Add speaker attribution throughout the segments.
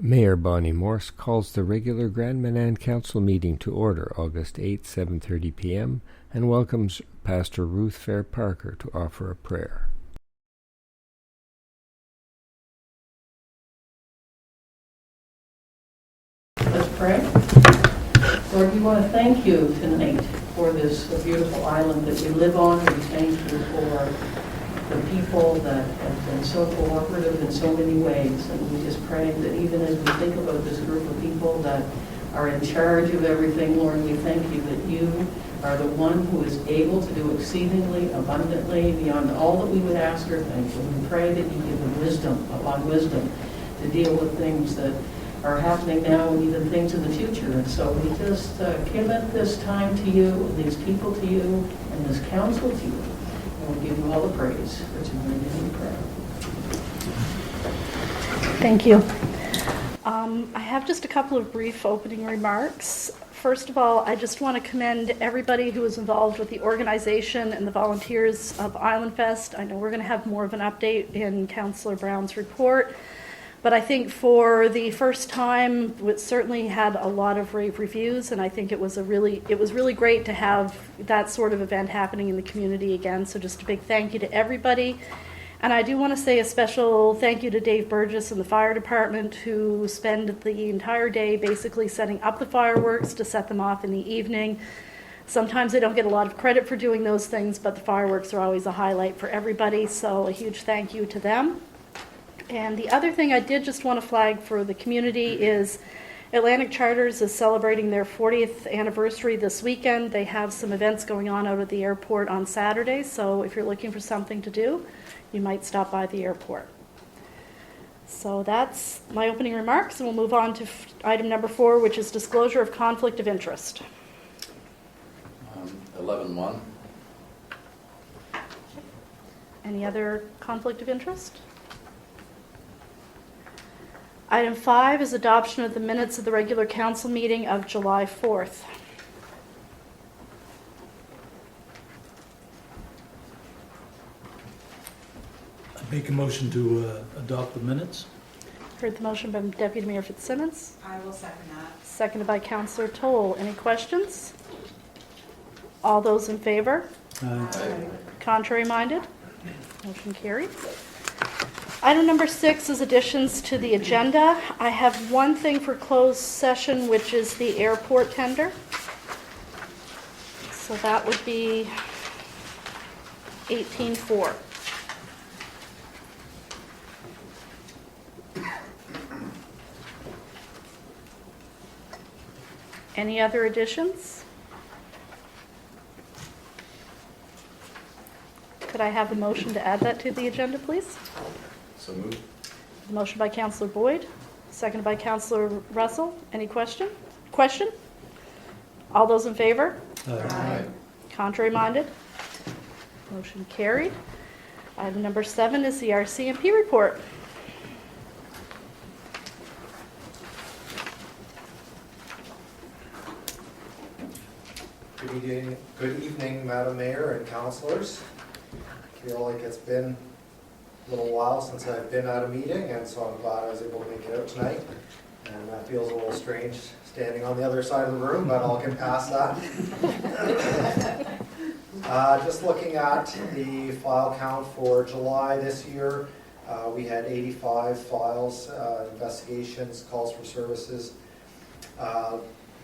Speaker 1: Mayor Bonnie Morse calls the regular Grand Manan Council meeting to order August 8, 7:30 p.m. and welcomes Pastor Ruth Fair Parker to offer a prayer.
Speaker 2: Let's pray. Lord, we want to thank you tonight for this beautiful island that we live on. We thank you for the people that have been so cooperative in so many ways. And we just pray that even as we think about this group of people that are in charge of everything, Lord, we thank you that you are the one who is able to do exceedingly abundantly beyond all that we would ask or think. And we pray that you give them wisdom upon wisdom to deal with things that are happening now and even things in the future. And so we just commit this time to you, these people to you, and this council to you. And we'll give you all the praise. For in your name we pray.
Speaker 3: Thank you. I have just a couple of brief opening remarks. First of all, I just want to commend everybody who was involved with the organization and the volunteers of Island Fest. I know we're going to have more of an update in Councillor Brown's report. But I think for the first time, it certainly had a lot of rave reviews, and I think it was really great to have that sort of event happening in the community again. So just a big thank you to everybody. And I do want to say a special thank you to Dave Burgess and the fire department, who spend the entire day basically setting up the fireworks to set them off in the evening. Sometimes they don't get a lot of credit for doing those things, but the fireworks are always a highlight for everybody. So a huge thank you to them. And the other thing I did just want to flag for the community is Atlantic Charters is celebrating their 40th anniversary this weekend. They have some events going on out at the airport on Saturday, so if you're looking for something to do, you might stop by the airport. So that's my opening remarks, and we'll move on to item number 4, which is disclosure of conflict of interest.
Speaker 4: 11.1.
Speaker 3: Any other conflict of interest? Item 5 is adoption of the minutes of the regular council meeting of July 4th.
Speaker 5: I make a motion to adopt the minutes.
Speaker 3: Heard the motion by Deputy Mayor Fitzsimmons.
Speaker 6: I will second that.
Speaker 3: Seconded by Councillor Toll. Any questions? All those in favor?
Speaker 5: Aye.
Speaker 3: Contrary minded? Motion carried. Item number 6 is additions to the agenda. I have one thing for closed session, which is the airport tender. So that would be 18.4. Any other additions? Could I have a motion to add that to the agenda, please?
Speaker 4: So moved.
Speaker 3: Motion by Councillor Boyd, seconded by Councillor Russell. Any question? Question? All those in favor?
Speaker 4: Aye.
Speaker 3: Contrary minded? Motion carried. Item number 7 is the RCMP report.
Speaker 7: Good evening, Madam Mayor and councillors. I feel like it's been a little while since I've been at a meeting, and so I'm glad I was able to make it out tonight. And that feels a little strange standing on the other side of the room, but I'll get past that. Just looking at the file count for July this year, we had 85 files, investigations, calls for services.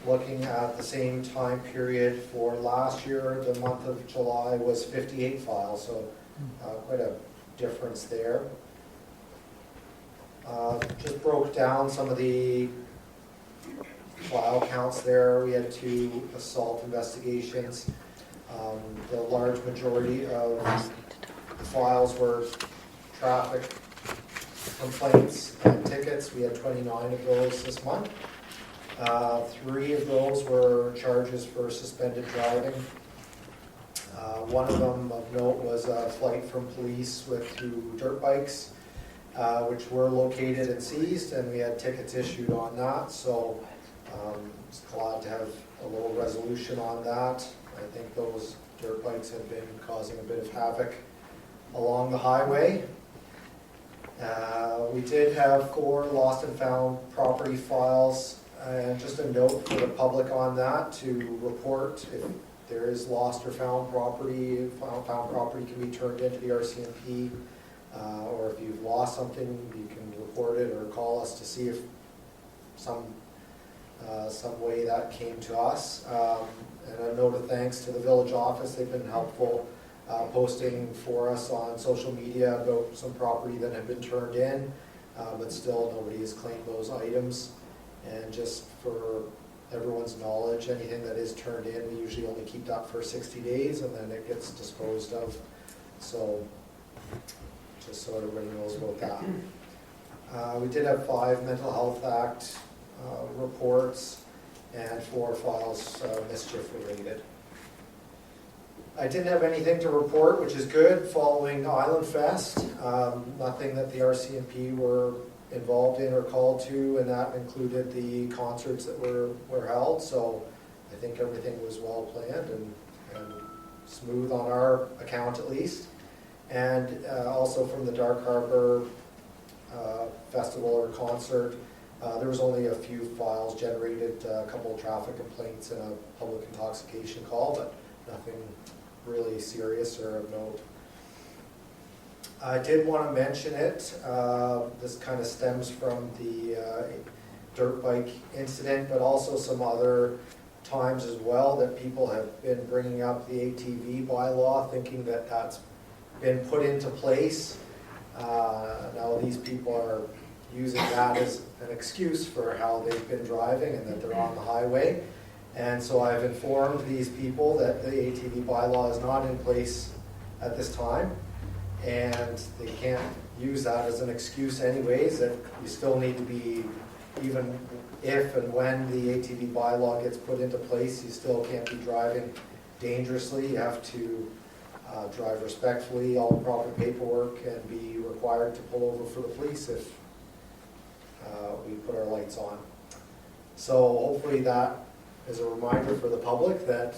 Speaker 7: Looking at the same time period for last year, the month of July was 58 files, so quite a difference there. Just broke down some of the file counts there. We had 2 assault investigations. The large majority of the files were traffic complaints and tickets. We had 29 of those this month. 3 of those were charges for suspended driving. One of them of note was a flight from police with 2 dirt bikes, which were located and seized, and we had tickets issued on that. So it's glad to have a little resolution on that. I think those dirt bikes have been causing a bit of havoc along the highway. We did have 4 lost and found property files, and just a note for the public on that to report if there is lost or found property. Found property can be turned into the RCMP, or if you've lost something, you can report it or call us to see if some way that came to us. And a note of thanks to the village office. They've been helpful posting for us on social media about some property that had been turned in, but still nobody has claimed those items. And just for everyone's knowledge, anything that is turned in, we usually only keep that for 60 days and then it gets disposed of. So just so everybody knows about that. We did have 5 Mental Health Act reports and 4 files mischief related. I didn't have anything to report, which is good, following Island Fest. Nothing that the RCMP were involved in or called to, and that included the concerts that were held. So I think everything was well planned and smooth on our account at least. And also from the Dark Harbor festival or concert, there was only a few files generated, a couple of traffic complaints and a public intoxication call, but nothing really serious or of note. I did want to mention it. This kind of stems from the dirt bike incident, but also some other times as well that people have been bringing up the ATV bylaw, thinking that that's been put into place. Now these people are using that as an excuse for how they've been driving and that they're on the highway. And so I've informed these people that the ATV bylaw is not in place at this time, and they can't use that as an excuse anyways, that you still need to be, even if and when the ATV bylaw gets put into place, you still can't be driving dangerously. You have to drive respectfully, all the proper paperwork, and be required to pull over for the police if we put our lights on. So hopefully that is a reminder for the public that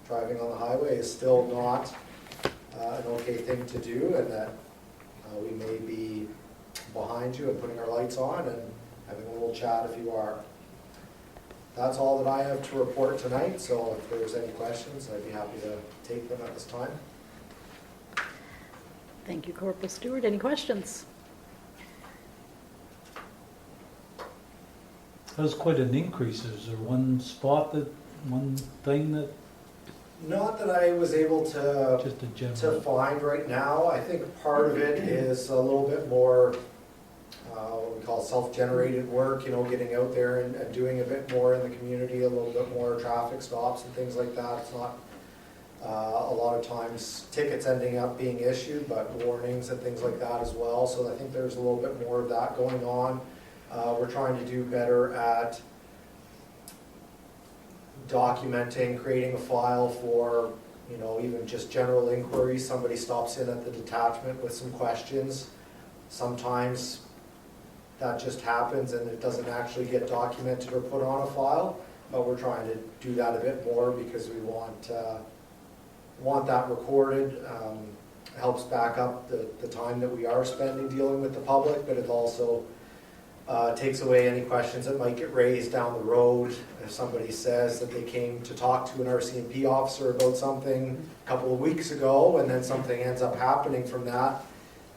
Speaker 7: driving on the highway is still not an okay thing to do, and that we may be behind you and putting our lights on and having a little chat if you are. That's all that I have to report tonight, so if there's any questions, I'd be happy to take them at this time.
Speaker 3: Thank you, Corporal Stewart. Any questions?
Speaker 5: That was quite an increase. Is there one thing that,
Speaker 7: Not that I was able to
Speaker 5: just a general?
Speaker 7: find right now. I think part of it is a little bit more what we call self-generated work, getting out there and doing a bit more in the community, a little bit more traffic stops and things like that. It's not a lot of times tickets ending up being issued, but warnings and things like that as well. So I think there's a little bit more of that going on. We're trying to do better at documenting, creating a file for, even just general inquiries. Somebody stops in at the detachment with some questions. Sometimes that just happens and it doesn't actually get documented or put on a file, but we're trying to do that a bit more because we want that recorded. Helps back up the time that we are spending dealing with the public, but it also takes away any questions that might get raised down the road. If somebody says that they came to talk to an RCMP officer about something a couple of weeks ago and then something ends up happening from that,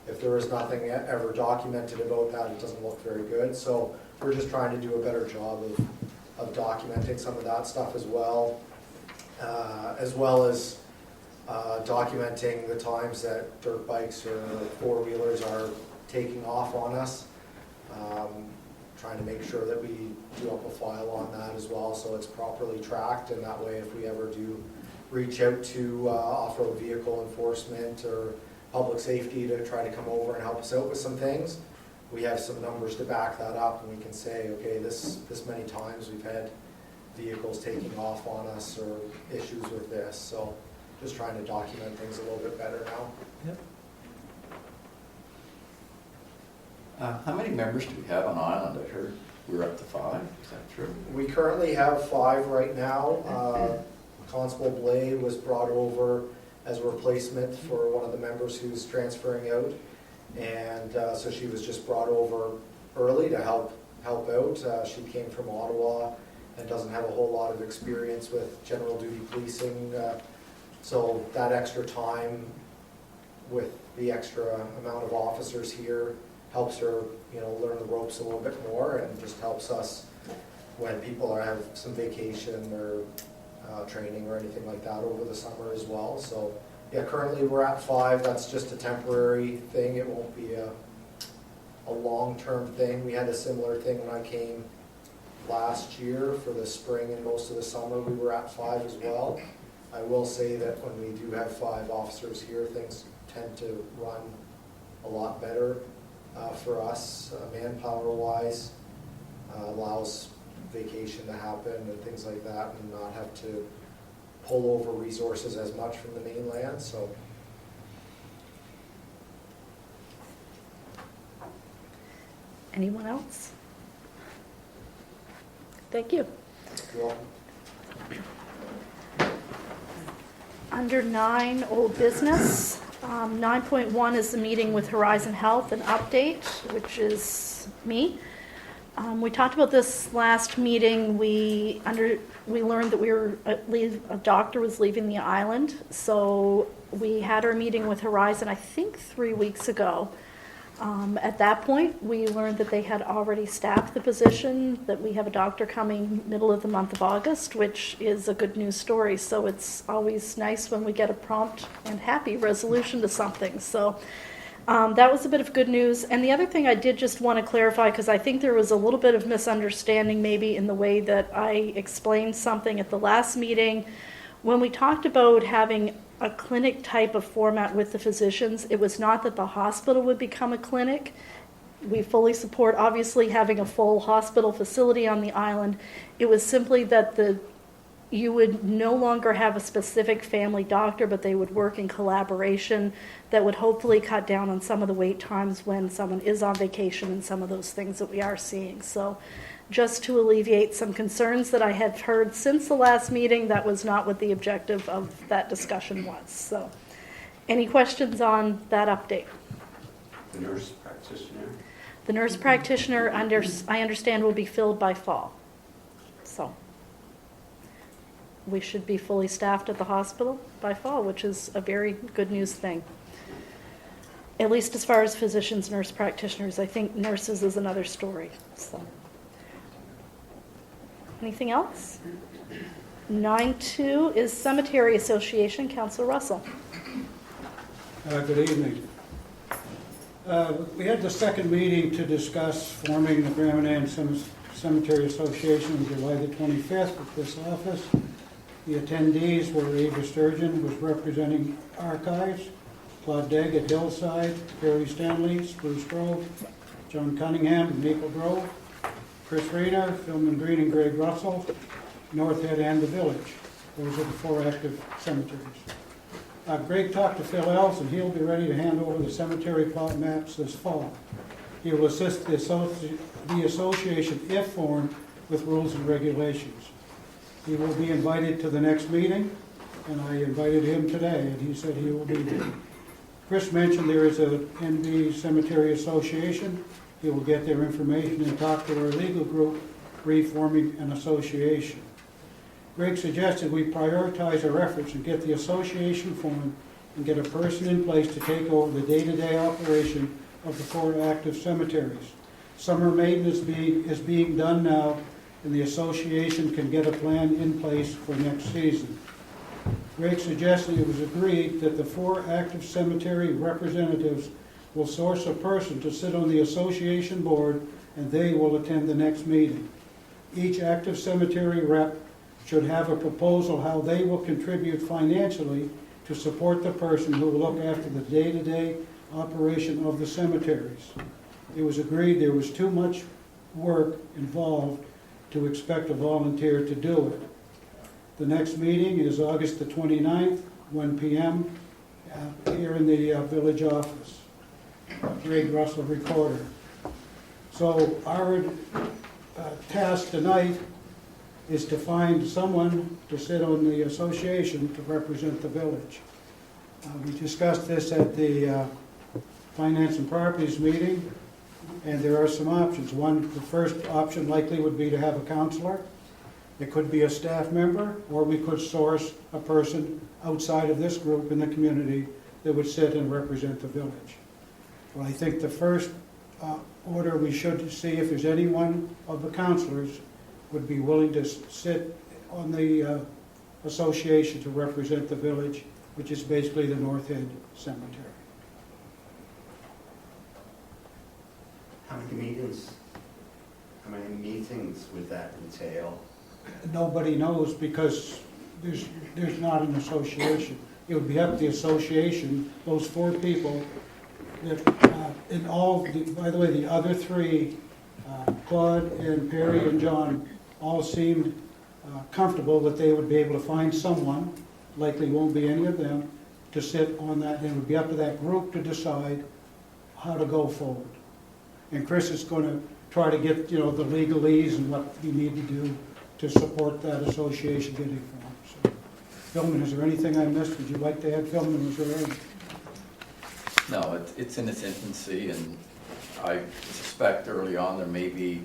Speaker 7: if there is nothing ever documented about that, it doesn't look very good. So we're just trying to do a better job of documenting some of that stuff as well as documenting the times that dirt bikes or four-wheelers are taking off on us. Trying to make sure that we do up a file on that as well, so it's properly tracked, and that way if we ever do reach out to off-road vehicle enforcement or public safety to try to come over and help us out with some things, we have some numbers to back that up, and we can say, okay, this many times we've had vehicles taking off on us or issues with this. So just trying to document things a little bit better now.
Speaker 5: Yep.
Speaker 4: How many members do we have on Island? I heard we're up to 5. Is that true?
Speaker 7: We currently have 5 right now. Constable Blay was brought over as a replacement for one of the members who's transferring out. And so she was just brought over early to help out. She came from Ottawa and doesn't have a whole lot of experience with general duty policing. So that extra time with the extra amount of officers here helps her, learn the ropes a little bit more, and just helps us when people have some vacation or training or anything like that over the summer as well. So yeah, currently we're at 5. That's just a temporary thing. It won't be a long-term thing. We had a similar thing when I came last year for the spring, and most of the summer we were at 5 as well. I will say that when we do have 5 officers here, things tend to run a lot better for us, manpower-wise. Allows vacation to happen and things like that, and not have to pull over resources as much from the mainland. So
Speaker 3: Anyone else? Thank you.
Speaker 7: you're welcome.
Speaker 3: Under 9, old business. 9.1 is the meeting with Horizon Health, an update, which is me. We talked about this last meeting. We learned that a doctor was leaving the island, so we had our meeting with Horizon, I think 3 weeks ago. At that point, we learned that they had already staffed the position, that we have a doctor coming middle of the month of August, which is a good news story. So it's always nice when we get a prompt and happy resolution to something. So that was a bit of good news. And the other thing I did just want to clarify, because I think there was a little bit of misunderstanding maybe in the way that I explained something at the last meeting. When we talked about having a clinic type of format with the physicians, it was not that the hospital would become a clinic. We fully support, obviously, having a full hospital facility on the island. It was simply that you would no longer have a specific family doctor, but they would work in collaboration. That would hopefully cut down on some of the wait times when someone is on vacation and some of those things that we are seeing. So just to alleviate some concerns that I had heard since the last meeting, that was not what the objective of that discussion was. So any questions on that update?
Speaker 6: The nurse practitioner?
Speaker 3: The nurse practitioner, I understand, will be filled by fall. So we should be fully staffed at the hospital by fall, which is a very good news thing. At least as far as physicians, nurse practitioners. I think nurses is another story. So anything else? 9.2 is Cemetery Association. Councillor Russell.
Speaker 8: Good evening. We had the second meeting to discuss forming the Grand Manan Cemetery Association on July the 25th at this office. The attendees were Ava Sturgeon, who was representing Archives, Claude Degg at Hillside, Perry Stanley, Spruce Grove, John Cunningham, Maple Grove, Chris Rayner, Philman Green and Greg Russell, North Head and the Village. Those are the 4 active cemeteries. Greg talked to Phil Ells, and he'll be ready to hand over the cemetery plot maps this fall. He will assist the association, if formed, with rules and regulations. He will be invited to the next meeting, and I invited him today, and he said he will be there. Chris mentioned there is a NB Cemetery Association. He will get their information and talk to our legal group, reforming an association. Greg suggested we prioritize our efforts and get the association formed and get a person in place to take over the day-to-day operation of the 4 active cemeteries. Summer maintenance is being done now, and the association can get a plan in place for next season. Greg suggested it was agreed that the 4 active cemetery representatives will source a person to sit on the association board, and they will attend the next meeting. Each active cemetery rep should have a proposal how they will contribute financially to support the person who will look after the day-to-day operation of the cemeteries. It was agreed there was too much work involved to expect a volunteer to do it. The next meeting is August the 29th, 1 p.m. Here in the village office. Greg Russell, recorder. So our task tonight is to find someone to sit on the association to represent the village. We discussed this at the Finance and Properties meeting, and there are some options. One, the first option likely would be to have a counselor. It could be a staff member, or we could source a person outside of this group in the community that would sit and represent the village. Well, I think the first order we should see if there's anyone of the counselors would be willing to sit on the association to represent the village, which is basically the North Head Cemetery.
Speaker 6: How many meetings would that entail?
Speaker 8: Nobody knows because there's not an association. It would be up to the association, those 4 people, that, by the way, the other 3, Claude and Perry and John, all seemed comfortable that they would be able to find someone, likely won't be any of them, to sit on that, and it would be up to that group to decide how to go forward. And Chris is going to try to get, the legalese and what you need to do to support that association getting formed. So, Philman, is there anything I missed? Would you like to add, Philman? Was there any?
Speaker 4: No, it's in its infancy, and I suspect early on there may be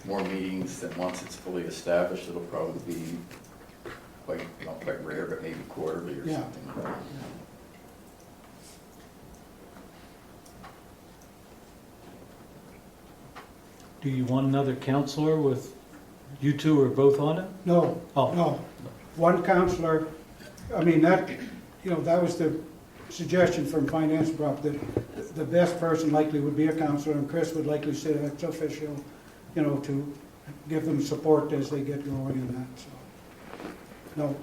Speaker 4: more meetings that once it's fully established, it'll probably be not quite rare, but maybe quarterly or
Speaker 8: Yeah.
Speaker 4: something like that.
Speaker 5: Do you want another counselor with you two or both on it?
Speaker 8: No,
Speaker 5: Oh.
Speaker 8: no. One counselor, that was the suggestion from Finance Prop, that the best person likely would be a counselor, and Chris would likely sit ex officio, to give them support as they get going in that, so. No,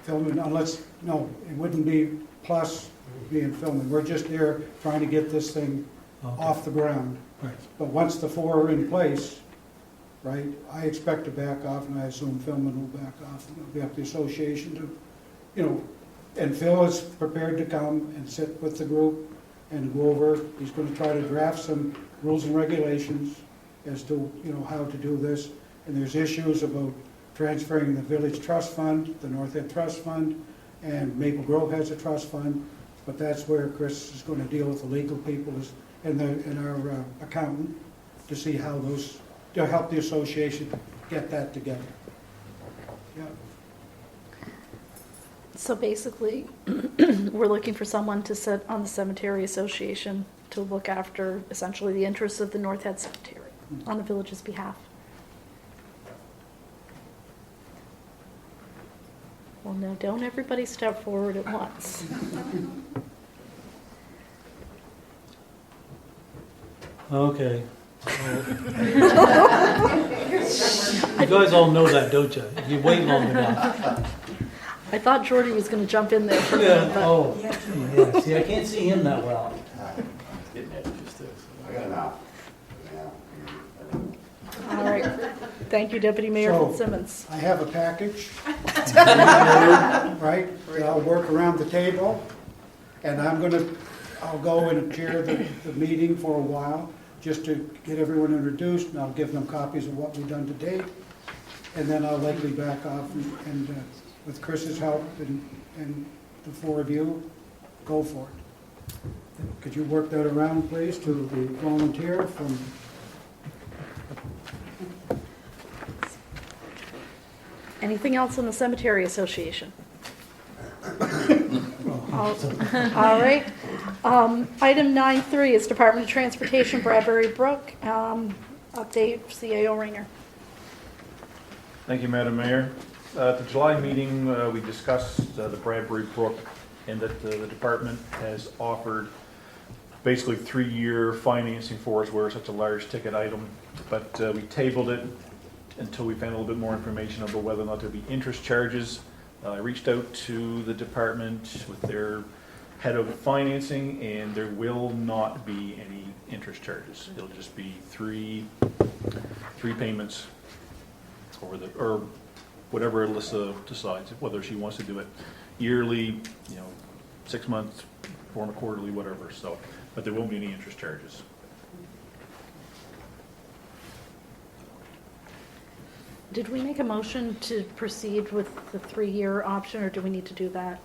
Speaker 8: Philman, it wouldn't be plus being Philman. We're just there trying to get this thing
Speaker 5: Okay.
Speaker 8: off the ground.
Speaker 5: Right.
Speaker 8: But once the 4 are in place, right, I expect to back off, and I assume Philman will back off, and it'll be up to the association to, and Phil is prepared to come and sit with the group and go over, he's going to try to draft some rules and regulations as to, how to do this. And there's issues about transferring the village trust fund, the North End Trust Fund, and Maple Grove has a trust fund, but that's where Chris is going to deal with the legal people and our accountant to see how to help the association get that together. Yeah.
Speaker 3: So basically, we're looking for someone to sit on the cemetery association to look after essentially the interests of the North Head Cemetery on the village's behalf. Well, now, don't everybody step forward at once.
Speaker 5: Okay. You guys all know that, don't you? You wait long enough.
Speaker 3: I thought Jordy was going to jump in there for a
Speaker 5: Yeah.
Speaker 3: minute, but
Speaker 5: Oh, yeah. See, I can't see him that well.
Speaker 4: Getting edges too.
Speaker 6: I got enough. Yeah.
Speaker 3: all right. Thank you, Deputy Mayor
Speaker 8: So-
Speaker 3: Fitzsimmons.
Speaker 8: I have a package, right? I'll work around the table, and I'll go and chair the meeting for a while, just to get everyone introduced, and I'll give them copies of what we've done to date, and then I'll likely back off, and with Chris's help and the 4 of you, go for it. Could you work that around, please, to the volunteer from...
Speaker 3: Anything else on the Cemetery Association? All right. Item 9.3 is Department of Transportation, Bradbury Brook. Update, CAO Ringer.
Speaker 9: Thank you, Madam Mayor. At the July meeting, we discussed the Bradbury Brook and that the department has offered basically 3-year financing for us where it's such a large ticket item. But we tabled it until we found a little bit more information about whether or not there'd be interest charges. I reached out to the department with their head of financing, and there will not be any interest charges. It'll just be three payments over or whatever Alyssa decides, whether she wants to do it yearly, 6 months, or on a quarterly, whatever. So, but there won't be any interest charges.
Speaker 3: Did we make a motion to proceed with the 3-year option, or do we need to do that?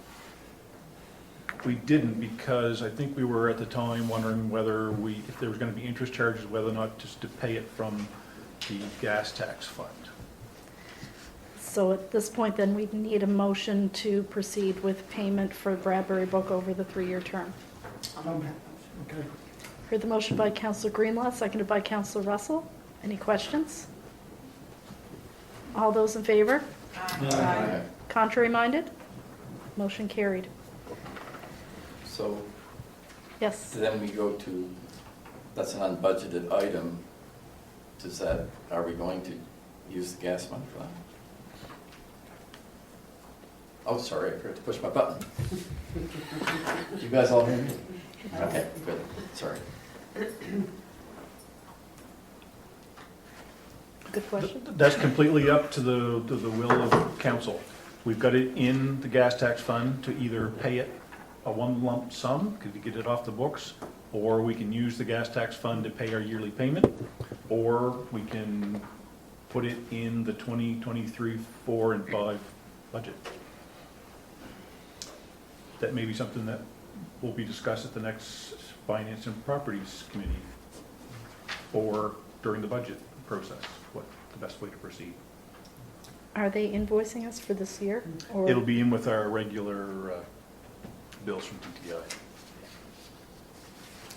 Speaker 9: We didn't, because I think we were at the time wondering whether if there was going to be interest charges, whether or not just to pay it from the gas tax fund.
Speaker 3: So at this point, then, we need a motion to proceed with payment for Bradbury Brook over the 3-year term.
Speaker 8: Okay.
Speaker 3: Heard the motion by Councillor Greenlaw, seconded by Councillor Russell. Any questions? All those in favor?
Speaker 4: Aye.
Speaker 3: Contrary minded? Motion carried.
Speaker 4: So
Speaker 3: Yes.
Speaker 4: then we go to, that's an unbudgeted item. Are we going to use the gas money for that? Oh, sorry, I forgot to push my button. You guys all hear me? Okay, good, sorry.
Speaker 3: Good question.
Speaker 9: That's completely up to the will of council. We've got it in the gas tax fund to either pay it a one lump sum, to get it off the books, or we can use the gas tax fund to pay our yearly payment, or we can put it in the 2023, 4, and 5 budget. That may be something that will be discussed at the next Finance and Properties Committee, or during the budget process, what the best way to proceed.
Speaker 3: Are they invoicing us for this year? Or
Speaker 9: It'll be in with our regular bills from TTI.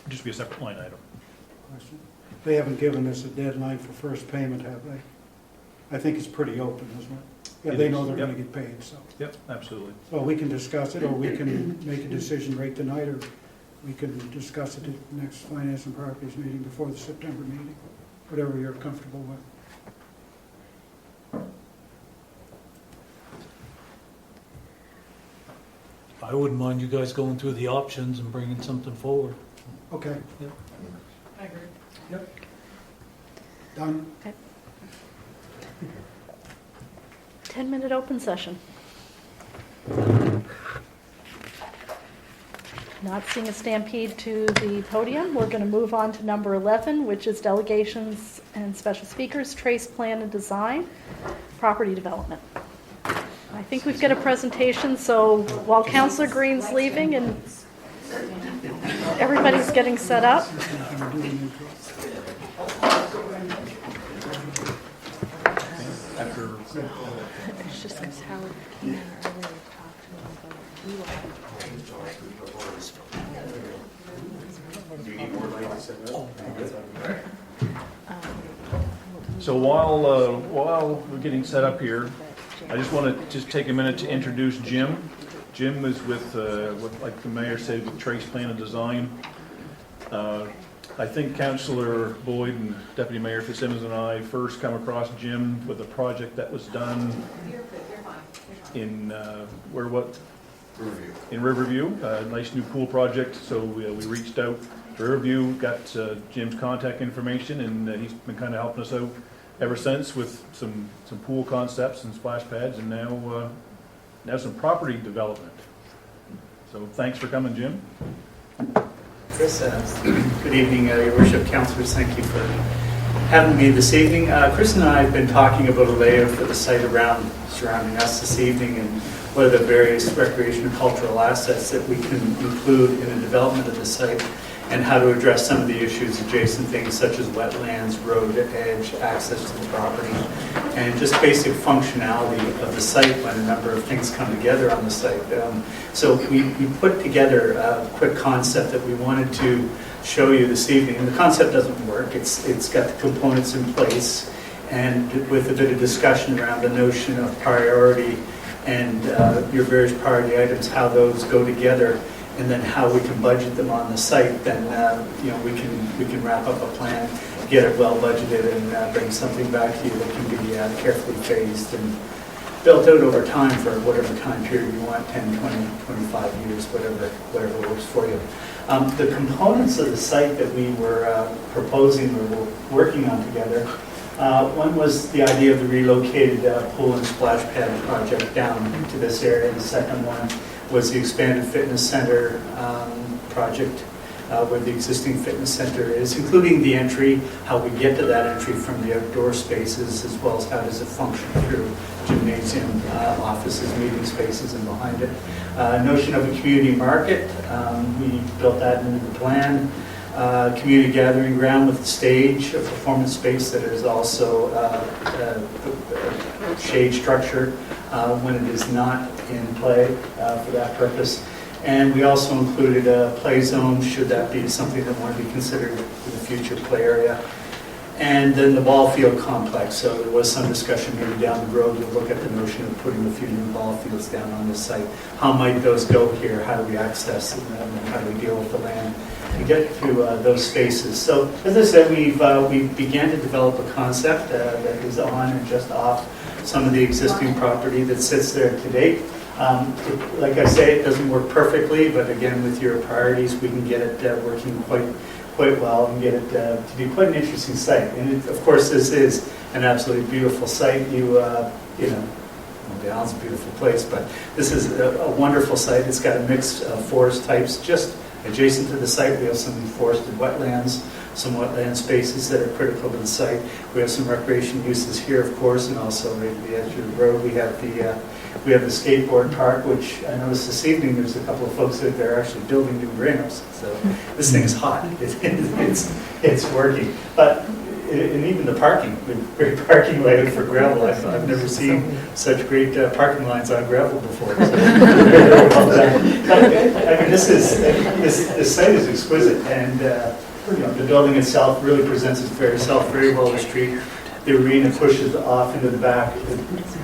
Speaker 9: Just be a separate line item.
Speaker 8: Question. They haven't given us a deadline for first payment, have they? I think it's pretty open, isn't it? Yeah,
Speaker 9: It
Speaker 8: they
Speaker 9: is,
Speaker 8: know they're
Speaker 9: yep.
Speaker 8: gonna get paid, so.
Speaker 9: Yep, absolutely.
Speaker 8: Well, we can discuss it, or we can make a decision right tonight, or we can discuss it at the next Finance and Properties meeting before the September meeting, whatever you're comfortable with.
Speaker 5: I wouldn't mind you guys going through the options and bringing something forward.
Speaker 8: Okay,
Speaker 2: I agree.
Speaker 8: done?
Speaker 3: 10-minute open session. Not seeing a stampede to the podium, we're going to move on to number 11, which is delegations and special speakers, trace plan and design, property development. I think we've got a presentation, so while Councillor Green's leaving and everybody's getting set up,
Speaker 9: After
Speaker 10: It's just like Howard came in earlier to talk to me about we will have
Speaker 9: So while we're getting set up here, I just want to just take a minute to introduce Jim. Jim is with, like the mayor said, with Trace Plan and Design. I think Councillor Boyd and Deputy Mayor Fitzsimmons and I first come across Jim with a project that was done in, in Riverview, a nice new pool project. So we reached out to Riverview, got Jim's contact information, and he's been kind of helping us out ever since with some pool concepts and splash pads, and now some property development. So thanks for coming, Jim.
Speaker 11: Chris, good evening, Your Worship, Councillors. Thank you for having me this evening. Chris and I have been talking about a layout for the site surrounding us this evening, and what are the various recreation and cultural assets that we can include in the development of the site, and how to address some of the issues, adjacent things such as wetlands, road edge, access to the property, and just basic functionality of the site when a number of things come together on the site. So we put together a quick concept that we wanted to show you this evening, and the concept doesn't work. It's got the components in place, and with a bit of discussion around the notion of priority and your various priority items, how those go together, and then how we can budget them on the site, then we can wrap up a plan, get it well budgeted, and bring something back to you that can be carefully phased and built out over time for whatever time period you want, 10, 20, 25 years, whatever works for you. The components of the site that we were proposing or were working on together, one was the idea of the relocated pool and splash pad project down into this area. The second one was the expanded fitness center project. where the existing fitness center is, including the entry, how we get to that entry from the outdoor spaces, as well as how does it function through gymnasium, offices, meeting spaces, and behind it. Notion of a community market, we built that into the plan. Community gathering ground with stage, a performance space that is also shade structure when it is not in play for that purpose. And we also included a play zone, should that be something that want to be considered in the future play area. And then the ball field complex. So there was some discussion maybe down the road to look at the notion of putting a few new ball fields down on this site. How might those go here? How do we access them? And how do we deal with the land to get to those spaces? So as I said, we began to develop a concept that is on and just off some of the existing property that sits there to date. Like I say, it doesn't work perfectly, but again, with your priorities, we can get it working quite well and get it to be quite an interesting site. And it, of course, this is an absolutely beautiful site. Well, Beyond's a beautiful place, but this is a wonderful site. It's got a mix of forest types. Just adjacent to the site, we have some forested wetlands, some wetland spaces that are critical to the site. We have some recreation uses here, of course, and also right at the edge of the road, we have the skateboard park, which I noticed this evening there's a couple of folks that they're actually building new greenhouses. So this thing is hot. It's working. But and even the parking, the great parking layout for gravel. I've never seen such great parking lines on gravel before. So, I mean, this site is exquisite, and the building itself really presents itself very well to the street. The arena pushes off into the back,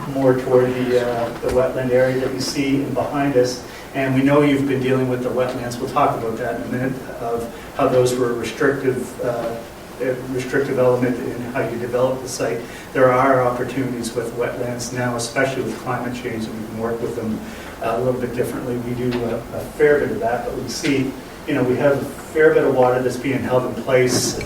Speaker 11: more toward the wetland area that you see behind us. And we know you've been dealing with the wetlands. We'll talk about that in a minute, of how those were a restrictive element in how you develop the site. There are opportunities with wetlands now, especially with climate change, and we can work with them a little bit differently. We do a fair bit of that, but we see, we have a fair bit of water that's being held in place.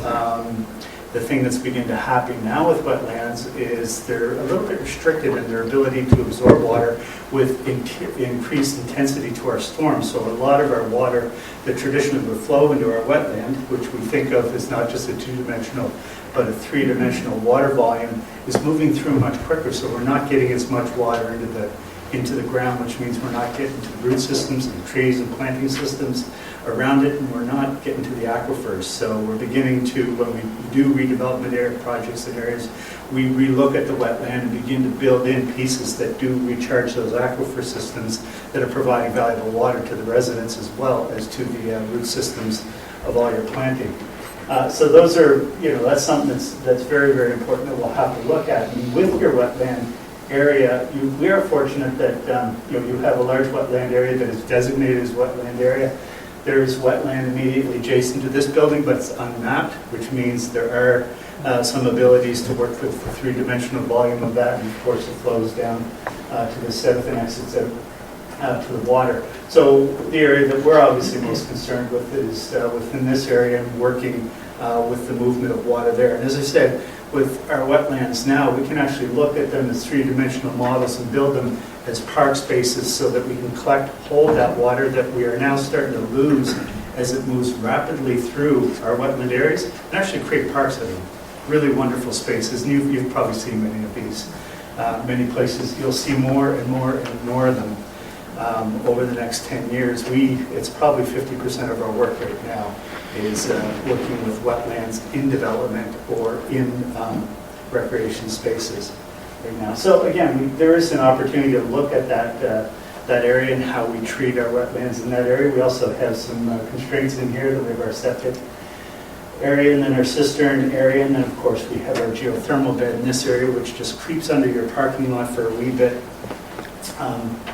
Speaker 11: The thing that's beginning to happen now with wetlands is they're a little bit restricted in their ability to absorb water with increased intensity to our storms. So a lot of our water that traditionally would flow into our wetland, which we think of as not just a two-dimensional, but a three-dimensional water volume, is moving through much quicker. So we're not getting as much water into the ground, which means we're not getting to the root systems and the trees and planting systems around it, and we're not getting to the aquifers. So we're beginning to, when we do redevelopment area projects in areas, we relook at the wetland and begin to build in pieces that do recharge those aquifer systems that are providing valuable water to the residents as well as to the root systems of all your planting. So those are, that's something that's very, very important that we'll have to look at. And with your wetland area, we are fortunate that you have a large wetland area that is designated as wetland area. There is wetland immediately adjacent to this building, but it's unmapped, which means there are some abilities to work with the three-dimensional volume of that, and of course it flows down to the south and exits out to the water. So the area that we're obviously most concerned with is within this area and working with the movement of water there. And as I said, with our wetlands now, we can actually look at them as three-dimensional models and build them as park spaces so that we can hold that water that we are now starting to lose as it moves rapidly through our wetland areas, and actually create parks out of them. Really wonderful spaces, and you've probably seen many of these. Many places you'll see more and more and more of them over the next 10 years. It's probably 50% of our work right now is working with wetlands in development or in recreation spaces right now. So again, there is an opportunity to look at that area and how we treat our wetlands in that area. We also have some constraints in here that we have our septic area and then our cistern area, and then of course we have our geothermal bed in this area, which just creeps under your parking lot for a wee bit.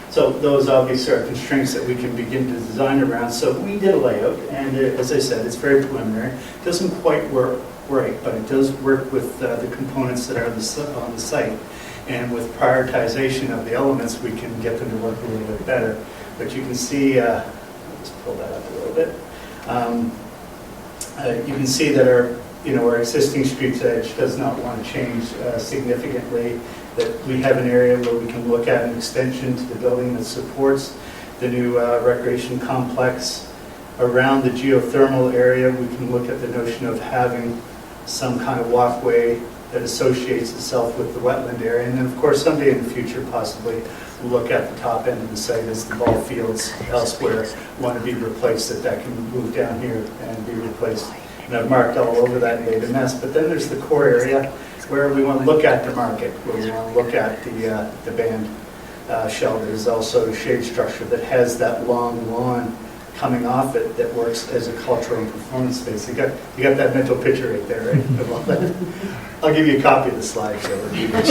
Speaker 11: So those obviously are constraints that we can begin to design around. So we did a layout, and as I said, it's very preliminary. It doesn't quite work right, but it does work with the components that are on the site. And with prioritization of the elements, we can get them to work a little bit better. But you can see, let's pull that up a little bit. You can see that our existing street edge does not want to change significantly. That we have an area where we can look at an extension to the building that supports the new recreation complex. around the geothermal area, we can look at the notion of having some kind of walkway that associates itself with the wetland area. And then, of course, someday in the future, possibly look at the top end of the site as the ball fields elsewhere want to be replaced, that can move down here and be replaced. And I've marked all over that and made a mess. But then there's the core area where we want to look at the market, where we want to look at the band shell that is also a shade structure that has that long lawn coming off it that works as a cultural and performance space. You got that mental picture right there, right? I'll give you a copy of the slide so that you can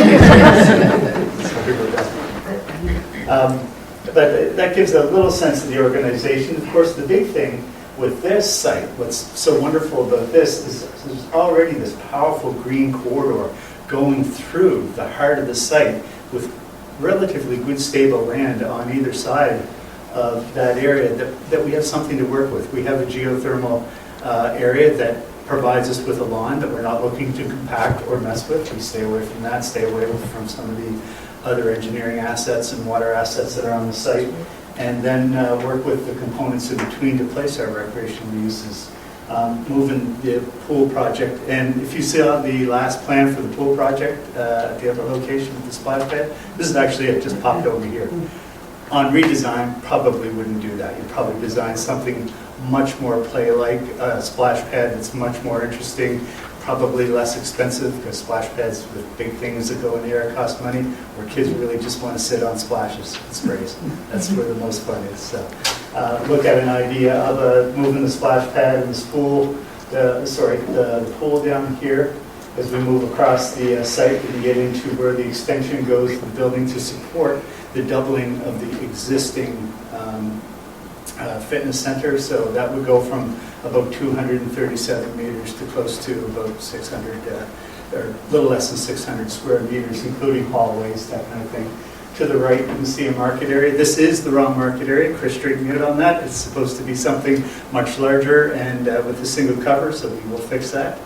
Speaker 11: but that gives a little sense of the organization. Of course, the big thing with this site, what's so wonderful about this is there's already this powerful green corridor going through the heart of the site with relatively good stable land on either side of that area that we have something to work with. We have a geothermal area that provides us with a lawn that we're not looking to compact or mess with. We stay away from that, stay away from some of the other engineering assets and water assets that are on the site, and then work with the components in between to place our recreational uses. Moving the pool project, and if you saw the last plan for the pool project at the other location with the splash pad, this is actually it, just popped over here. On redesign, probably wouldn't do that. You'd probably design something much more play-like, a splash pad that's much more interesting, probably less expensive, because splash pads with big things that go in the air cost money, where kids really just want to sit on splashes and sprays. That's where the most fun is. So look at an idea of moving the splash pad and the pool, the pool down here. As we move across the site, we can get into where the extension goes to the building to support the doubling of the existing fitness center. So that would go from about 237 meters to close to about 600, or a little less than 600 square meters, including hallways, that kind of thing. To the right, you can see a market area. This is the wrong market area. Chris straightened me out on that. It's supposed to be something much larger and with a single cover, so we will fix that.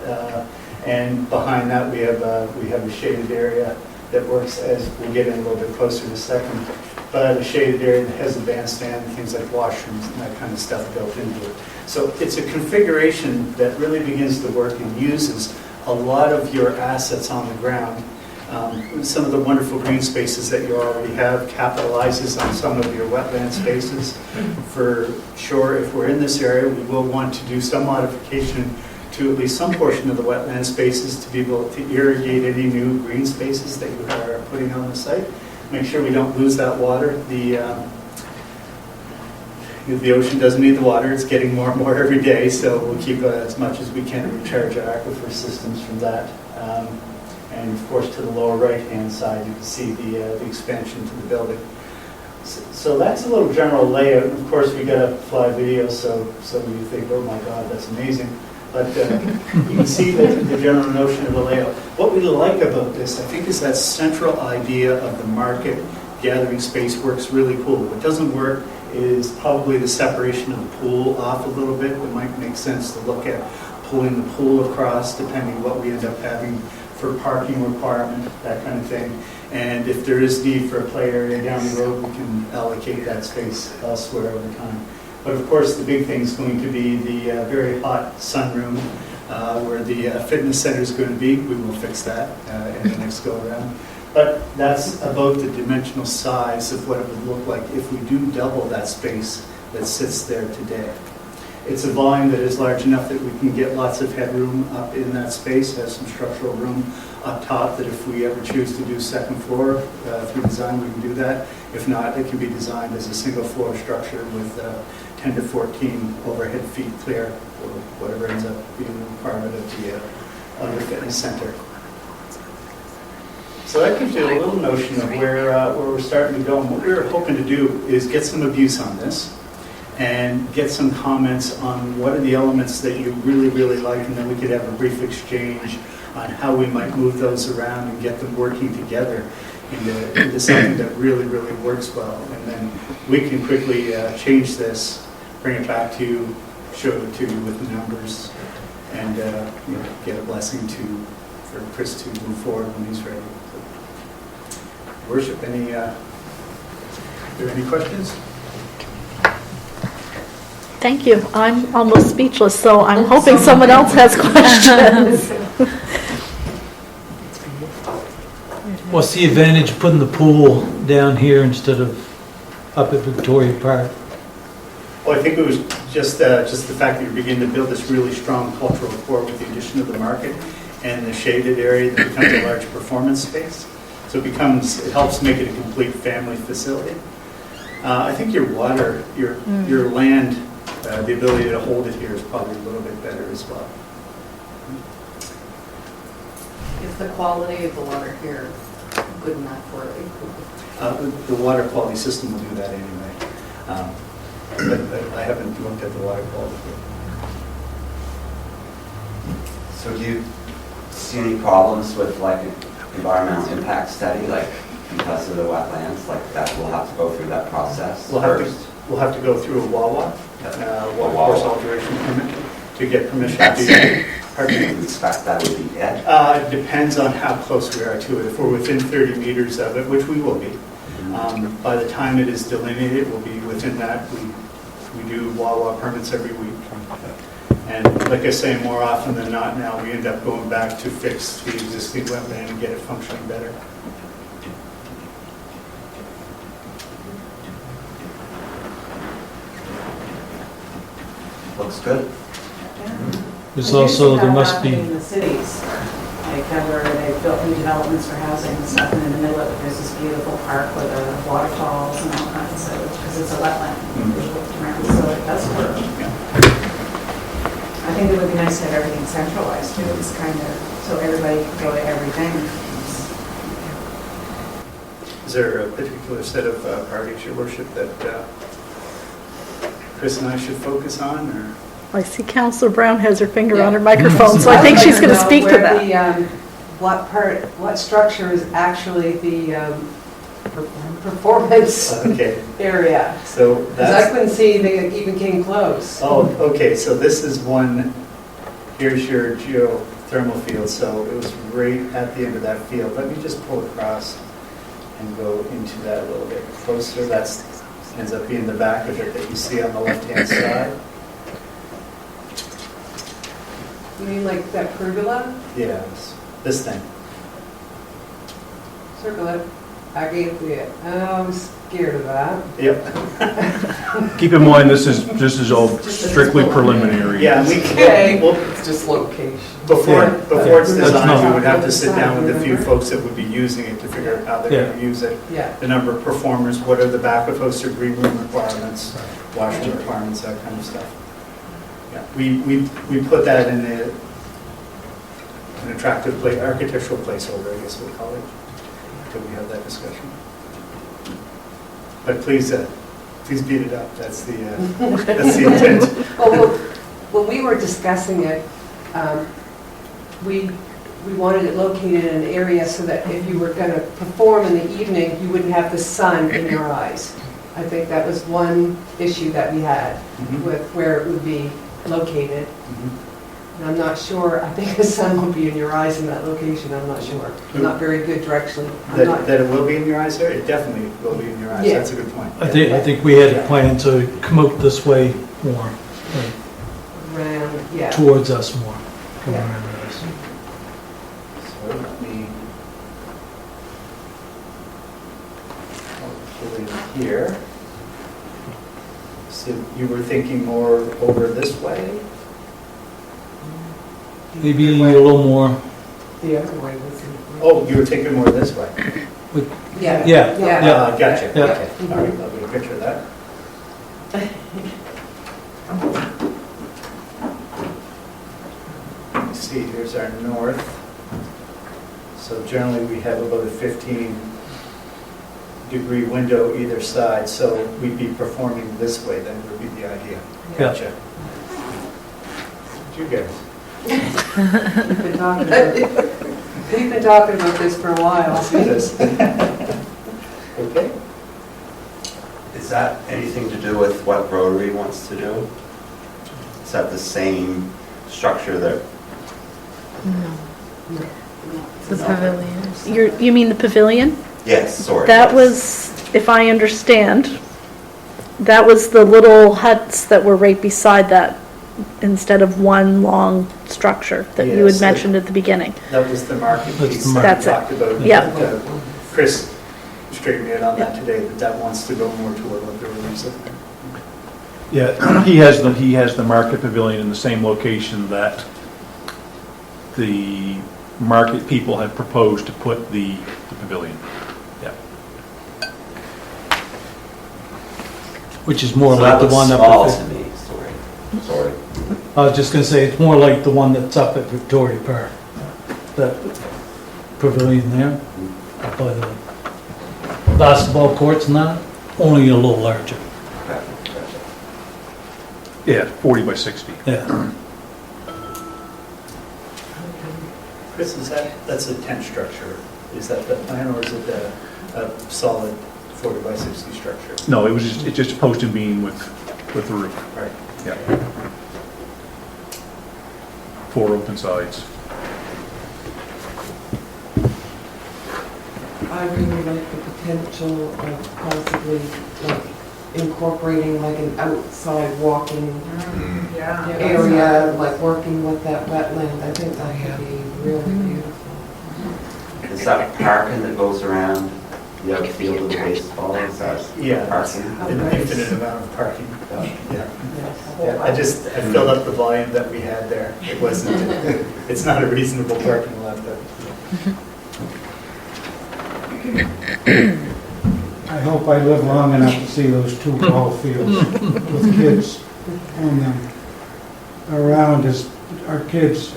Speaker 11: And behind that, we have a shaded area that works as we'll get in a little bit closer in a second. But a shaded area that has a bandstand, things like washrooms and that kind of stuff built into it. So it's a configuration that really begins to work and uses a lot of your assets on the ground. Some of the wonderful green spaces that you already have capitalizes on some of your wetland spaces. For sure, if we're in this area, we will want to do some modification to at least some portion of the wetland spaces to be able to irrigate any new green spaces that you are putting on the site. Make sure we don't lose that water. The ocean doesn't need the water. It's getting more and more every day, so we'll keep as much as we can to recharge our aquifer systems from that. And of course, to the lower right-hand side, you can see the expansion to the building. So that's a little general layout. Of course, we got a fly video, so some of you think, oh my God, that's amazing. But you can see the general notion of the layout. What we like about this, I think, is that central idea of the market gathering space works really cool. What doesn't work is probably the separation of the pool off a little bit. It might make sense to look at pulling the pool across, depending what we end up having for parking requirement, that kind of thing. And if there is need for a play area down the road, we can allocate that space elsewhere over time. But of course, the big thing is going to be the very hot sunroom where the fitness center is going to be. We will fix that in the next go around. But that's about the dimensional size of what it would look like if we do double that space that sits there today. It's a volume that is large enough that we can get lots of headroom up in that space, has some structural room up top that if we ever choose to do second floor through design, we can do that. If not, it can be designed as a single floor structure with 10 to 14 overhead feet clear, or whatever ends up being the requirement of the fitness center. So that gives you a little notion of where we're starting to go. And what we're hoping to do is get some abuse on this and get some comments on what are the elements that you really, really like, and then we could have a brief exchange on how we might move those around and get them working together into something that really, really works well. And then we can quickly change this, bring it back to you, show it to you with the numbers, and get a blessing for Chris to move forward when he's ready. Worship, are there any questions?
Speaker 3: Thank you. I'm almost speechless, so I'm hoping someone else has questions.
Speaker 5: What's the advantage of putting the pool down here instead of up at Victoria Park?
Speaker 11: Well, I think it was just the fact that you're beginning to build this really strong cultural core with the addition of the market and the shaded area that becomes a large performance space. So it helps make it a complete family facility. I think your water, your land, the ability to hold it here is probably a little bit better as well.
Speaker 2: Is the quality of the water here good enough for it?
Speaker 11: The water quality system will do that anyway. But I haven't looked at the water quality here.
Speaker 6: So do you see any problems with like environmental impact study, like because of the wetlands, like that we'll have to go through that process
Speaker 11: We'll have to go through a WAWA, water course alteration permit, to get permission to do that.
Speaker 6: Do you expect that would be it?
Speaker 11: It depends on how close we are to it. If we're within 30 meters of it, which we will be, by the time it is delineated, we'll be within that. We do WAWA permits every week. And like I say, more often than not now, we end up going back to fix the existing wetland and get it functioning better.
Speaker 6: Looks good.
Speaker 5: There's also, there must be,
Speaker 2: in the cities, like where they've built new developments for housing and stuff, and in the middle of it, there's this beautiful park with waterfalls and all kinds of, because it's a wetland. So it does work. I think it would be nice to have everything centralized too. It's kind of, so everybody can go to everything.
Speaker 11: Is there a particular set of parties, Your Worship, that Chris and I should focus on, or?
Speaker 3: I see Councillor Brown has her finger on her microphone, so I think she's going to speak to that.
Speaker 2: What structure is actually the performance area?
Speaker 11: So
Speaker 2: Because
Speaker 11: that's.
Speaker 2: I couldn't see they even came close.
Speaker 11: Oh, okay, so this is one, here's your geothermal field, so it was right at the end of that field. Let me just pull across and go into that a little bit closer. That ends up being the back of it that you see on the left-hand side.
Speaker 2: You mean like that pergola?
Speaker 11: Yeah, this thing.
Speaker 2: Circle it. I gave it. I'm scared of that.
Speaker 11: Yep.
Speaker 9: Keep in mind, this is all strictly preliminary.
Speaker 11: Yeah, we
Speaker 2: Okay.
Speaker 11: can,
Speaker 2: It's just location.
Speaker 11: before it's
Speaker 5: That's
Speaker 11: designed,
Speaker 5: not-
Speaker 11: we would have to sit down with a few folks that would be using it to figure out how they're going to use it.
Speaker 2: Yeah.
Speaker 11: The number of performers, what are the back of host or green room requirements, washroom requirements, that kind of stuff. Yeah, we put that in an attractive architectural placeholder, I guess we'll call it, until we have that discussion. But please beat it up. That's the intent.
Speaker 2: Well, when we were discussing it, we wanted it located in an area so that if you were going to perform in the evening, you wouldn't have the sun in your eyes. I think that was one issue that we had with where it would be located. And I'm not sure, I think the sun will be in your eyes in that location, I'm not sure. I'm not very good direction.
Speaker 11: That it will be in your eyes there? It definitely will be in your eyes.
Speaker 2: Yeah.
Speaker 11: That's a good point.
Speaker 5: I think we had a plan to come out this way more,
Speaker 2: Around, yeah.
Speaker 5: towards us more. Come
Speaker 2: Yeah.
Speaker 5: around us.
Speaker 11: So let me pull in here. So you were thinking more over this way?
Speaker 5: Maybe a little more,
Speaker 2: The other way was.
Speaker 11: Oh, you were thinking more this way?
Speaker 2: Yeah.
Speaker 5: yeah,
Speaker 2: Yeah.
Speaker 11: Gotcha.
Speaker 5: Yeah.
Speaker 11: Okay. All right, I'll get a picture of that. You see, here's our north. So generally, we have about a 15-degree window either side, so we'd be performing this way, then would be the idea.
Speaker 5: Yeah.
Speaker 11: Gotcha. You guys.
Speaker 2: We've been talking about this for a while.
Speaker 11: Okay.
Speaker 6: Is that anything to do with what Rotary wants to do? Is that the same structure that?
Speaker 10: No. The
Speaker 6: No.
Speaker 10: pavilion.
Speaker 3: You mean the pavilion?
Speaker 6: Yes, sorry.
Speaker 3: That
Speaker 6: yes.
Speaker 3: was, if I understand, That was the little huts that were right beside that, instead of one long structure that you
Speaker 11: Yes,
Speaker 3: had mentioned at the beginning.
Speaker 11: That was the market
Speaker 5: That's
Speaker 11: piece
Speaker 5: the
Speaker 11: that
Speaker 3: market.
Speaker 11: we talked about.
Speaker 3: Yeah.
Speaker 11: That, Chris straightened me out on that today, that wants to go more toward what they were using.
Speaker 9: Yeah, he has the market pavilion in the same location that the market people had proposed to put the pavilion. Yeah.
Speaker 5: Which is more
Speaker 6: So
Speaker 5: like
Speaker 6: that
Speaker 5: the one
Speaker 6: looks
Speaker 5: up
Speaker 6: small
Speaker 5: at,
Speaker 6: to me, sorry.
Speaker 5: I was just gonna say, it's more like the one that's up at Victoria Park. That pavilion there, up by the basketball courts and that, only a little larger.
Speaker 6: Okay, gotcha.
Speaker 9: Yeah, 40 by 60.
Speaker 5: Yeah.
Speaker 11: Chris, that's a tent structure. Is that the plan, or is it a solid 40 by 60 structure?
Speaker 9: No, it's just a post and beam with the roof.
Speaker 11: Right.
Speaker 9: Yeah. 4 open sides.
Speaker 12: I really like the potential of possibly like incorporating like an outside walking area, like working with that wetland. I think that could be really beautiful.
Speaker 6: Is that parking that goes around the outfield of the baseball? Is that
Speaker 11: Yeah,
Speaker 6: parking?
Speaker 11: an infinite amount of parking. Yeah.
Speaker 12: Yes.
Speaker 11: I filled up the volume that we had there. It's not a reasonable parking lot, but.
Speaker 8: I hope I live long enough to see those 2 ball fields with kids on them. Around as our kids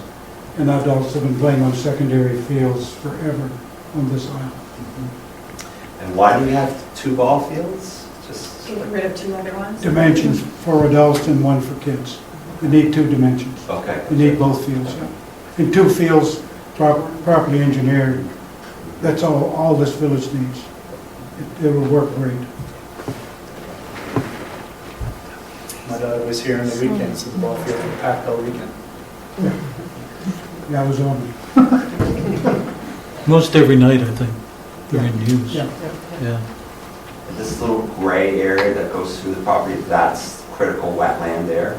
Speaker 8: and adults have been playing on secondary fields forever on this island.
Speaker 6: And why do we have 2 ball fields? Just
Speaker 10: Get rid of 2 other ones?
Speaker 8: Dimensions for adults and 1 for kids. You need 2 dimensions.
Speaker 6: okay.
Speaker 8: You need both fields, yeah. And 2 fields properly engineered. That's all this village needs. It will work great.
Speaker 11: My daughter was here on the weekend, so the ball field was packed all weekend.
Speaker 8: Yeah, I was on.
Speaker 5: Most every night, I think, they're in use.
Speaker 8: Yeah.
Speaker 5: Yeah.
Speaker 6: And this little gray area that goes through the property, that's critical wetland there?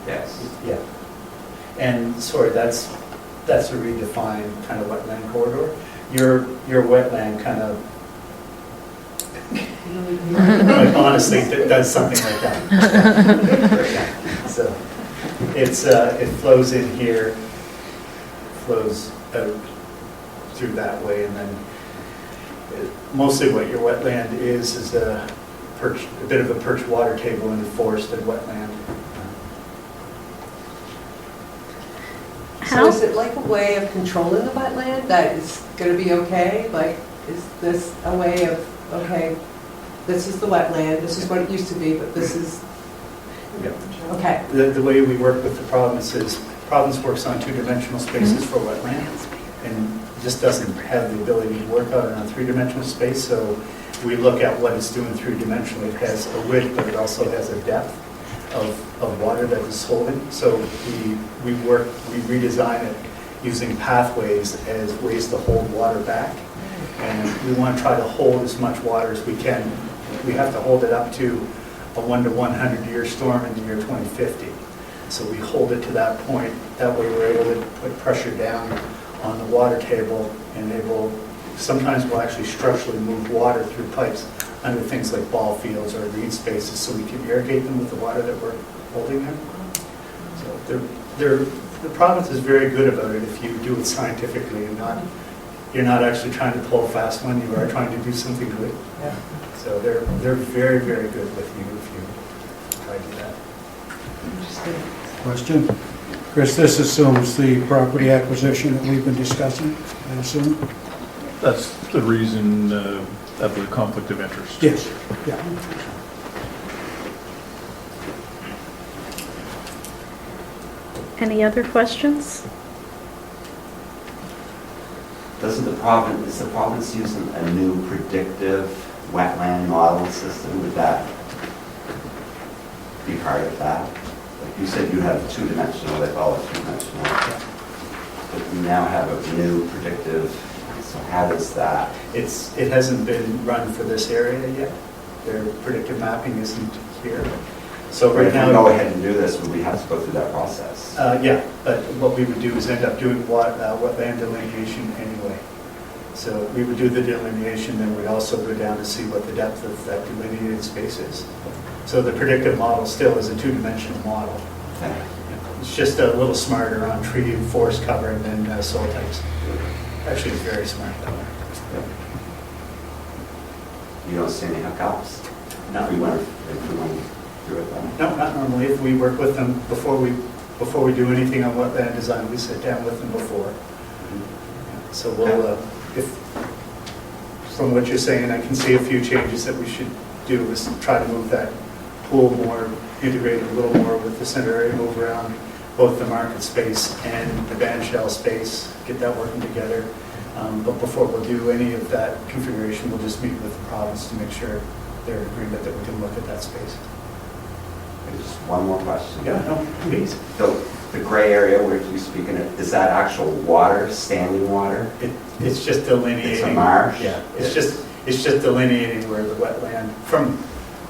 Speaker 6: Yes.
Speaker 11: Yeah. And sorry, that's a redefined kind of wetland corridor. Your wetland kind of, like, honestly, does something like that. So it flows in here, flows out through that way, and then mostly what your wetland is a bit of a perched water table in a forested wetland.
Speaker 13: So is it like a way of controlling the wetland that is going to be okay? Like, is this a way of, okay, this is the wetland, this is what it used to be, but this is,
Speaker 11: Yeah.
Speaker 13: okay.
Speaker 11: The way we work with the province is, province works on 2-dimensional spaces for wetlands, and just doesn't have the ability to work out in a 3-dimensional space, so we look at what it's doing 3-dimensionally. It has a width, but it also has a depth of water that it's holding. So we redesign it using pathways as ways to hold water back. And we want to try to hold as much water as we can. We have to hold it up to a 1 to 100 year storm in the year 2050. So we hold it to that point. That way we're able to put pressure down on the water table, and sometimes we'll actually structurally move water through pipes under things like ball fields or green spaces, so we can irrigate them with the water that we're holding there. So the province is very good about it if you do it scientifically and you're not actually trying to pull a fast one, you are trying to do something good.
Speaker 13: Yeah.
Speaker 11: So they're very, very good with you if you try to do that.
Speaker 13: Interesting.
Speaker 8: Question? Chris, this assumes the property acquisition that we've been discussing, I assume?
Speaker 9: That's the reason of the conflict of interest.
Speaker 8: Yes, yeah.
Speaker 3: Any other questions?
Speaker 6: Is the province using a new predictive wetland model system? Would that be part of that? Like you said, you have 2-dimensional, they call it 3-dimensional. But we now have a new predictive So how does that?
Speaker 11: It hasn't been run for this area yet. Their predictive mapping isn't here. So
Speaker 6: But
Speaker 11: right
Speaker 6: if we
Speaker 11: now,
Speaker 6: go ahead and do this, would we have to go through that process?
Speaker 11: yeah, but what we would do is end up doing wetland delineation anyway. So we would do the delineation, then we'd also go down to see what the depth of that delineated space is. So the predictive model still is a two-dimensional model.
Speaker 6: Okay.
Speaker 11: It's just a little smarter on tree and forest cover than soil types. Actually, it's very smart that way.
Speaker 6: You don't see any hiccups?
Speaker 11: No.
Speaker 6: If we went through it then?
Speaker 11: No, not normally. If we work with them before we do anything on wetland design, we sit down with them before. So we'll, if, from what you're saying, I can see a few changes that we should do is try to move that pool more, integrate it a little more with the center area, move around both the market space and the band shell space, get that working together. But before we'll do any of that configuration, we'll just meet with the province to make sure they're in agreement that we can look at that space.
Speaker 6: Just one more question.
Speaker 11: Yeah, no, please.
Speaker 6: The gray area where you speak in it, is that actual water, standing water?
Speaker 11: It's just delineating.
Speaker 6: It's a marsh?
Speaker 11: Yeah, it's just delineating where the wetland, from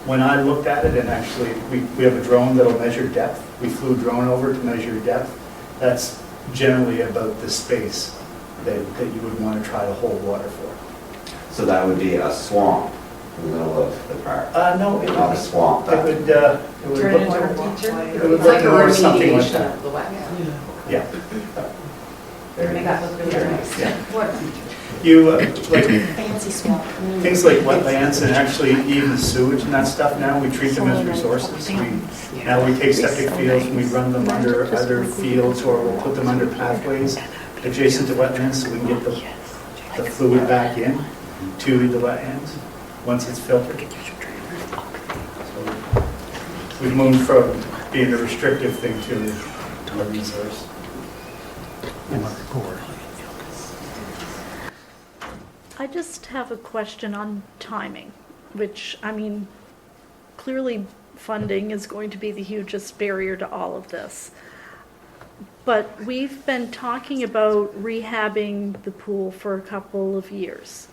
Speaker 11: when I looked at it, and actually, we have a drone that'll measure depth. We flew a drone over to measure depth. That's generally about the space that you would want to try to hold water for.
Speaker 6: So that would be a swamp in the middle of the park?
Speaker 11: No,
Speaker 6: Not a swamp,
Speaker 11: it
Speaker 6: but
Speaker 11: would
Speaker 13: Turn
Speaker 11: look
Speaker 13: into
Speaker 11: like,
Speaker 13: a feature?
Speaker 11: it would
Speaker 13: It's
Speaker 11: look
Speaker 13: like a
Speaker 11: more something like
Speaker 13: remediation
Speaker 11: that.
Speaker 13: of the wetland.
Speaker 11: Yeah.
Speaker 13: Make that look really nice.
Speaker 11: Yeah.
Speaker 13: What?
Speaker 11: You, like,
Speaker 10: Fancy swamp.
Speaker 11: things like wetlands and actually even sewage and that stuff now, we treat them as resources. Now we take septic fields and we run them under other fields, or we'll put them under pathways adjacent to wetlands so we can get the fluid back in to the wetlands once it's filtered. So we moved from being a restrictive thing to a resource.
Speaker 3: I just have a question on timing, which, I mean, clearly funding is going to be the hugest barrier to all of this. But we've been talking about rehabbing the pool for a couple of years.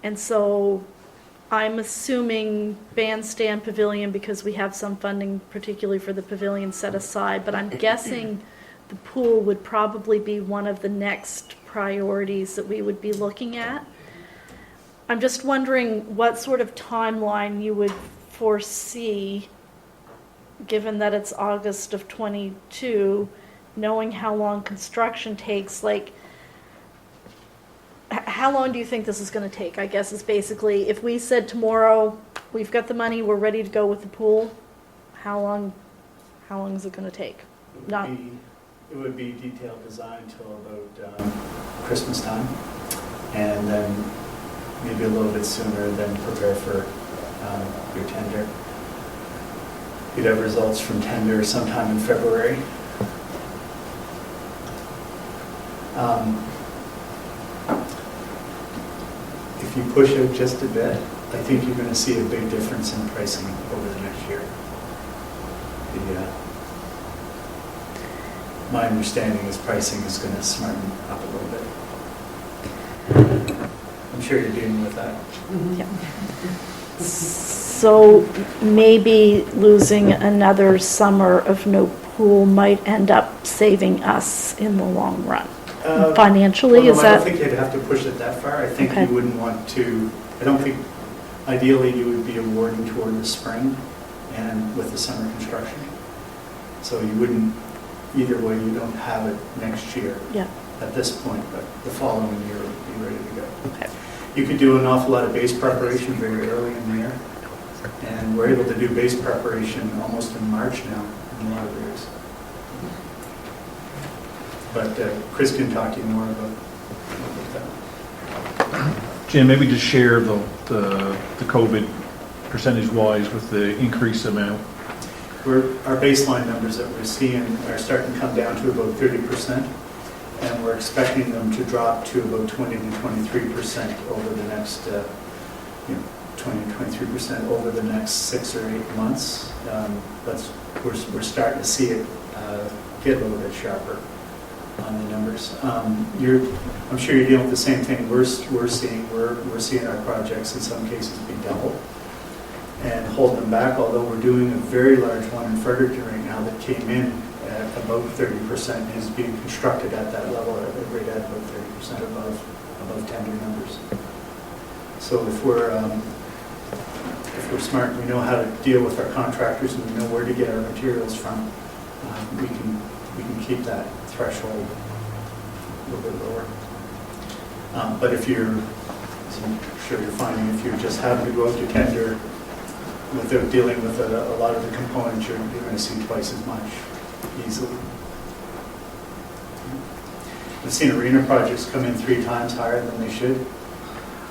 Speaker 3: And so I'm assuming bandstand pavilion, because we have some funding particularly for the pavilion set aside, but I'm guessing the pool would probably be one of the next priorities that we would be looking at. I'm just wondering what sort of timeline you would foresee, given that it's August of '22, knowing how long construction takes. Like, how long do you think this is going to take? I guess is basically, if we said tomorrow, we've got the money, we're ready to go with the pool, how long is it going to take?
Speaker 11: It would be detailed design till about Christmas time, and then maybe a little bit sooner than prepare for your tender. You'd have results from tender sometime in February. If you push it just a bit, I think you're going to see a big difference in pricing over the next year. My understanding is pricing is going to smarten up a little bit. I'm sure you're dealing with that.
Speaker 3: Yeah. So maybe losing another summer of no pool might end up saving us in the long run. Financially,
Speaker 11: well, no,
Speaker 3: is
Speaker 11: I
Speaker 3: that?
Speaker 11: don't think you'd have to push it that far. I think
Speaker 3: Okay.
Speaker 11: you wouldn't want to, I don't think, ideally you would be awarding toward the spring and with the summer construction. So you wouldn't, either way, you don't have it next year
Speaker 3: Yeah.
Speaker 11: at this point, but the following year would be ready to go.
Speaker 3: Okay.
Speaker 11: You could do an awful lot of base preparation very early in the year. And we're able to do base preparation almost in March now in a lot of areas. But Chris can talk to you more about that.
Speaker 9: Jim, maybe just share the COVID percentage-wise with the increased amount.
Speaker 11: Our baseline numbers that we're seeing are starting to come down to about 30%, and we're expecting them to drop to about 20 to 23% over the next, 20 to 23% over the next 6 or 8 months. We're starting to see it get a little bit sharper. on the numbers. I'm sure you're dealing with the same thing we're seeing. We're seeing our projects in some cases be double and holding them back, although we're doing a very large one in Fredericton right now that came in at about 30%, is being constructed at that level, right at about 30% above tender numbers. So if we're smart, we know how to deal with our contractors and we know where to get our materials from, we can keep that threshold a little bit lower. But if you're, as I'm sure you're finding, if you're just having to go out to tender without dealing with a lot of the components, you're going to see twice as much easily. I've seen arena projects come in 3 times higher than they should,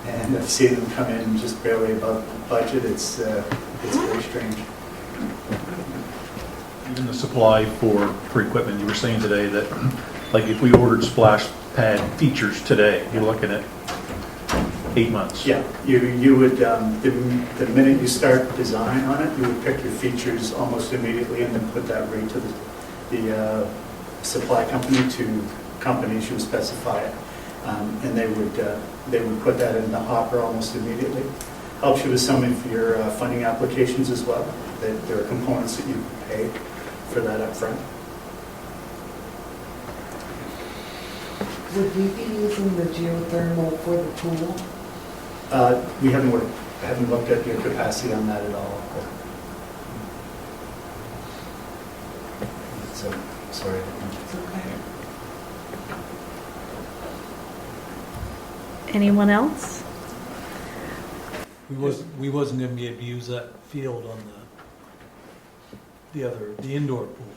Speaker 11: and I've seen them come in just barely above budget. It's very strange.
Speaker 9: Even the supply for equipment, you were saying today that, like, if we ordered splash pad features today, you're looking at 8 months.
Speaker 11: Yeah, you would, the minute you start design on it, you would pick your features almost immediately and then put that right to the supply company, to companies you specify it. And they would put that in the hopper almost immediately. Helps you with some of your funding applications as well, that there are components that you pay for that up front.
Speaker 12: Would we be using the geothermal for the pool?
Speaker 11: We haven't looked at your capacity on that at all. So, sorry.
Speaker 12: It's okay.
Speaker 3: Anyone else?
Speaker 5: We wasn't gonna be able to use that field on the indoor pool.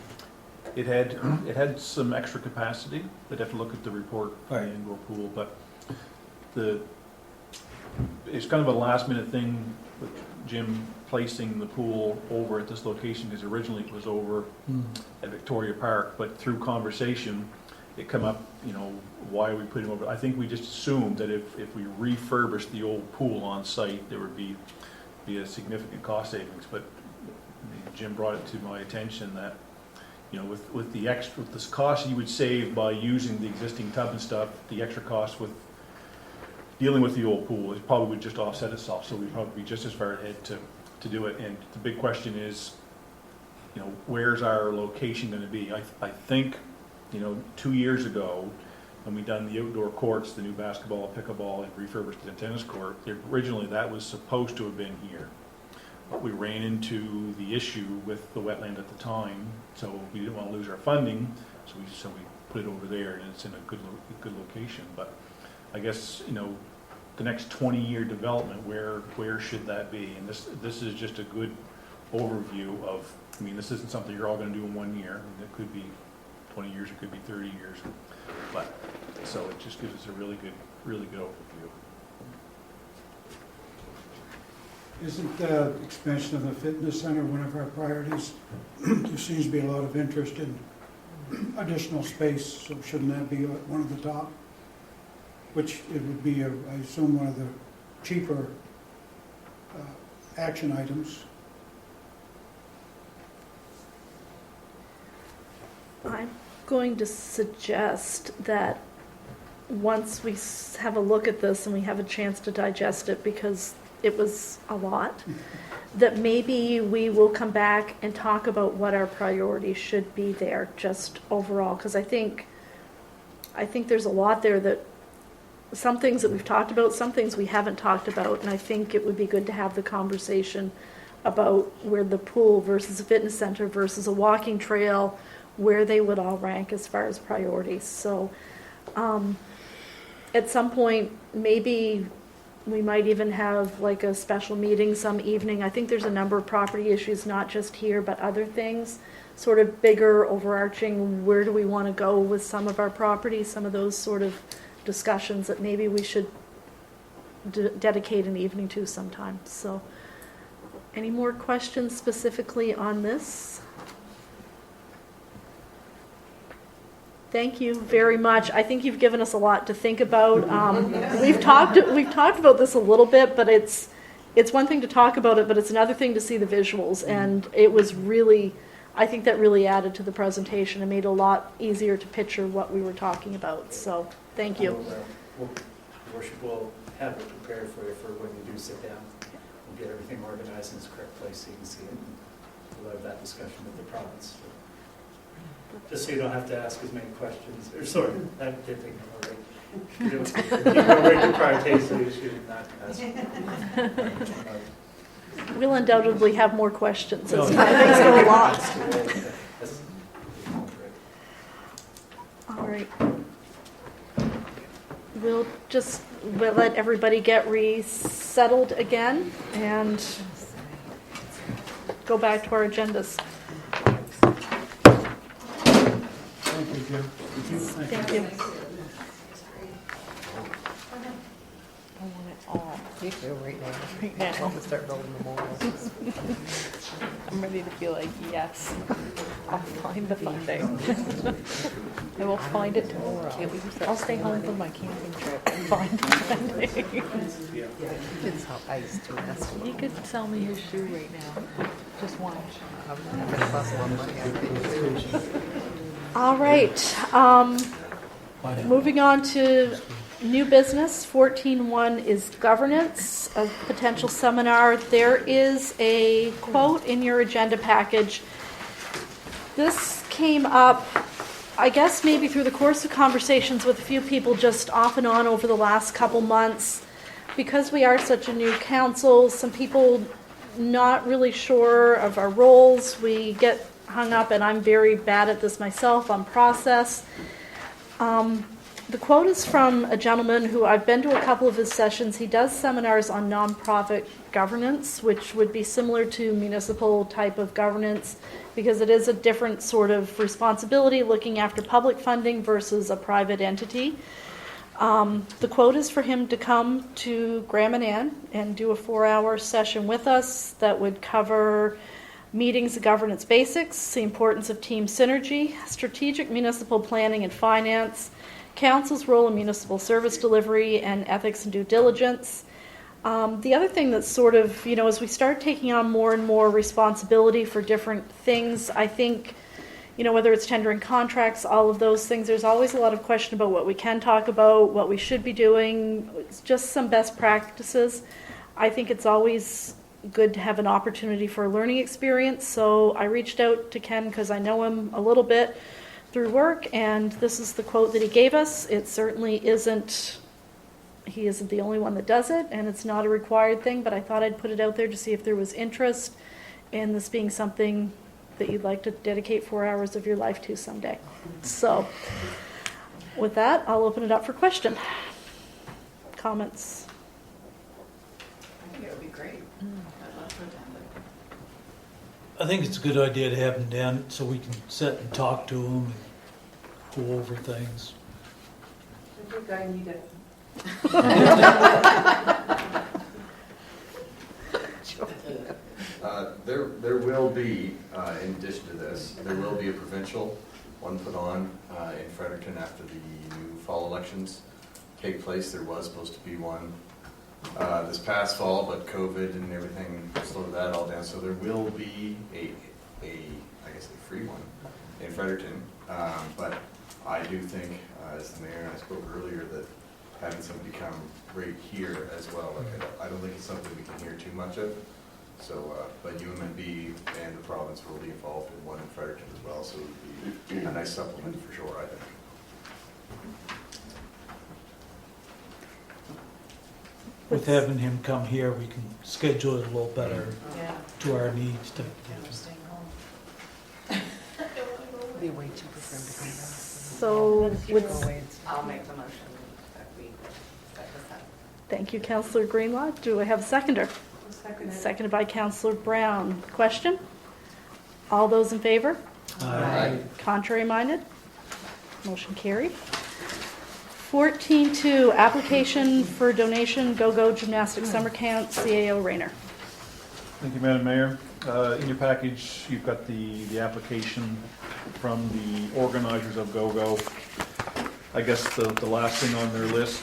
Speaker 9: It had some extra capacity. They'd have to look at the report for the
Speaker 5: Right.
Speaker 9: indoor pool, but it's kind of a last minute thing with Jim placing the pool over at this location, because originally it was over at Victoria Park, but through conversation, it come up, why are we putting over? I think we just assumed that if we refurbished the old pool on site, there would be a significant cost savings, but Jim brought it to my attention that, with this cost you would save by using the existing tub and stuff, the extra cost with dealing with the old pool, it probably would just offset itself, so we'd probably be just as far ahead to do it. And the big question is, where's our location going to be? I think, 2 years ago, when we done the outdoor courts, the new basketball, pickleball, and refurbished the tennis court, originally that was supposed to have been here. But we ran into the issue with the wetland at the time, so we didn't want to lose our funding, so we put it over there, and it's in a good location. But I guess, the next 20-year development, where should that be? And this is just a good overview of, this isn't something you're all going to do in 1 year. It could be 20 years, it could be 30 years. But, so it just gives us a really good overview.
Speaker 8: Isn't the expansion of the fitness center one of our priorities? There seems to be a lot of interest in additional space, so shouldn't that be one of the top? Which it would be, I assume, one of the cheaper action items.
Speaker 3: I'm going to suggest that once we have a look at this and we have a chance to digest it, because it was a lot, that maybe we will come back and talk about what our priorities should be there, just overall, because I think there's a lot there, that some things that we've talked about, some things we haven't talked about, and I think it would be good to have the conversation about where the pool versus a fitness center versus a walking trail, where they would all rank as far as priorities. So at some point, maybe we might even have like a special meeting some evening. I think there's a number of property issues, not just here, but other things, sort of bigger, overarching, where do we want to go with some of our properties, some of those sort of discussions that maybe we should dedicate an evening to sometime. So any more questions specifically on this? Thank you very much. I think you've given us a lot to think about. We've talked about this a little bit, but it's one thing to talk about it, but it's another thing to see the visuals. And it was really, I think that really added to the presentation and made it a lot easier to picture what we were talking about. So thank you.
Speaker 11: Your worship will have it prepared for you for when you do sit down. We'll get everything organized in its correct place so you can see it. And we'll have that discussion with the province. Just so you don't have to ask as many questions. Or sorry, that did take more right. You go right to prioritize, so you should not ask.
Speaker 3: We'll undoubtedly have more questions as things go along. All right. We'll let everybody get resettled again and go back to our agendas.
Speaker 8: Thank you, Jim.
Speaker 3: Thank you.
Speaker 10: I want it all. You do right now. Right now. I'm gonna start rolling the balls. I'm ready to be like, yes, I'll find the funding. I will find it tomorrow. I'll stay home for my camping trip and find the funding. It's how I used to ask. You could sell me your shoe right now. Just one. I'm gonna bust one money.
Speaker 3: All right. Moving on to new business. 14.1 is governance, a potential seminar. There is a quote in your agenda package. This came up, I guess, maybe through the course of conversations with a few people just off and on over the last couple months. Because we are such a new council, some people not really sure of our roles. We get hung up, and I'm very bad at this myself, on process. The quote is from a gentleman who I've been to a couple of his sessions. He does seminars on nonprofit governance, which would be similar to municipal type of governance, because it is a different sort of responsibility looking after public funding versus a private entity. The quote is for him to come to Graham and Ann and do a 4-hour session with us that would cover meetings of governance basics, the importance of team synergy, strategic municipal planning and finance, council's role in municipal service delivery, and ethics and due diligence. The other thing that's sort of, as we start taking on more and more responsibility for different things, I think, whether it's tendering contracts, all of those things, there's always a lot of question about what we can talk about, what we should be doing, just some best practices. I think it's always good to have an opportunity for a learning experience. So I reached out to Ken because I know him a little bit through work, and this is the quote that he gave us. It certainly isn't, he isn't the only one that does it, and it's not a required thing, but I thought I'd put it out there to see if there was interest in this being something that you'd like to dedicate 4 hours of your life to someday. So with that, I'll open it up for question, comments.
Speaker 2: I think it would be great. I'd love to attend it.
Speaker 5: I think it's a good idea to have him down so we can sit and talk to him and go over things.
Speaker 13: I think I need it.
Speaker 14: There will be, in addition to this, there will be a provincial one put on in Fredericton after the new fall elections take place. There was supposed to be one this past fall, but COVID and everything slowed that all down. So there will be a free one in Fredericton. But I do think, as the mayor and I spoke earlier, that having somebody come right here as well, I don't think it's something we can hear too much of. So, but UMNB and the province will be involved in one in Fredericton as well, so it would be a nice supplement for sure, I think.
Speaker 5: With having him come here, we can schedule it a little better to our needs.
Speaker 10: Be way cheaper for him to come back.
Speaker 3: So
Speaker 13: I'll make the motion that we set this up.
Speaker 3: thank you, Councillor Greenlaw. Do I have a seconder? Seconded by Councillor Brown. Question? All those in favor?
Speaker 5: Aye.
Speaker 3: Contrary minded? Motion carried. 14.2, application for donation, Go-Go Gymnastics Summer Camp, CAO Rayner.
Speaker 9: Thank you, Madam Mayor. In your package, you've got the application from the organizers of Go-Go. I guess the last thing on their list,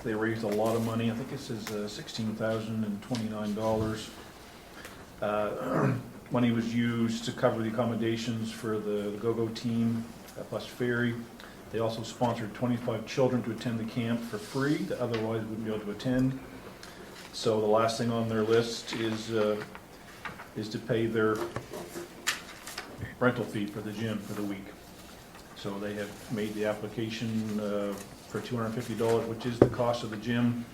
Speaker 9: they raised a lot of money. I think this is $16,029. Money was used to cover the accommodations for the go-go team at Bus Ferry. They also sponsored 25 children to attend the camp for free that otherwise wouldn't be able to attend. So the last thing on their list is to pay their rental fee for the gym for the week. So they have made the application for $250, which is the cost of the gym.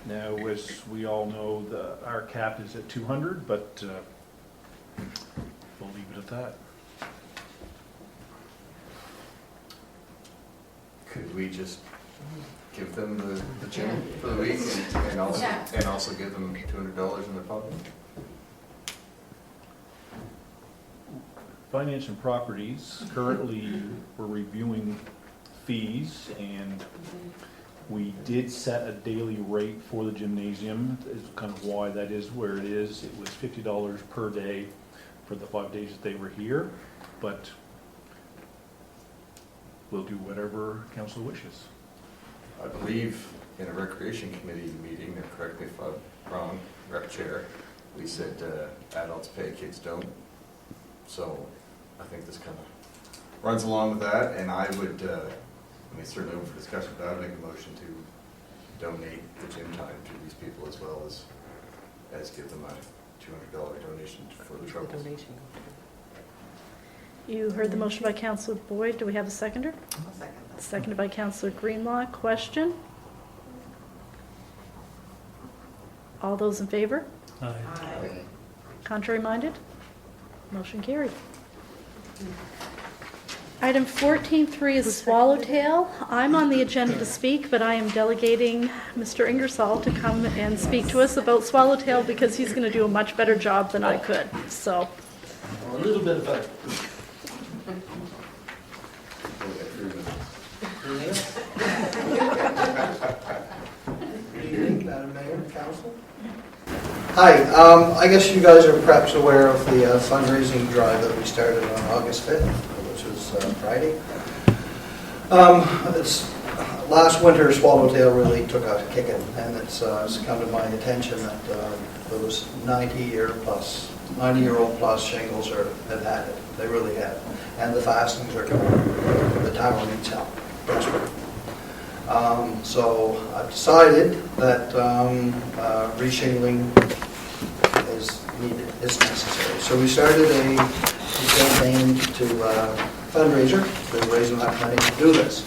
Speaker 9: Now, as we all know, our cap is at $200, but we'll leave it at that.
Speaker 14: Could we just give them the gym for the week and also give them $200 in their pocket?
Speaker 9: Finance and Properties, currently we're reviewing fees, and we did set a daily rate for the gymnasium. Is kind of why that is where it is. It was $50 per day for the 5 days that they were here, but we'll do whatever council wishes.
Speaker 14: I believe in a recreation committee meeting, and correct me if I'm wrong, rep chair, we said adults pay, kids don't. So I think this kind of runs along with that, and I would, certainly open for discussion, but I would make a motion to donate the gym time to these people as well as give them a $200 donation for the troubles.
Speaker 3: You heard the motion by Councillor Boyd. Do we have a seconder?
Speaker 13: I'll second that.
Speaker 3: Seconded by Councillor Greenlaw. Question? All those in favor?
Speaker 5: Aye.
Speaker 3: Contrary minded? Motion carried. Item 14.3 is Swallowtail. I'm on the agenda to speak, but I am delegating Mr. Ingersoll to come and speak to us about Swallowtail because he's going to do a much better job than I could. So,
Speaker 5: A little bit of a...
Speaker 7: Good evening, Madam Mayor and Council. Hi, I guess you guys are perhaps aware of the fundraising drive that we started on August 5th, which was Friday. Last winter, Swallowtail really took a kicking, and it's come to my attention that those 90-year-old plus shingles have had it. They really have. And the fastenings are coming. The tower needs help. Desperate. So I've decided that reshingling is necessary. So we started a campaign to fundraiser to raise enough money to do this.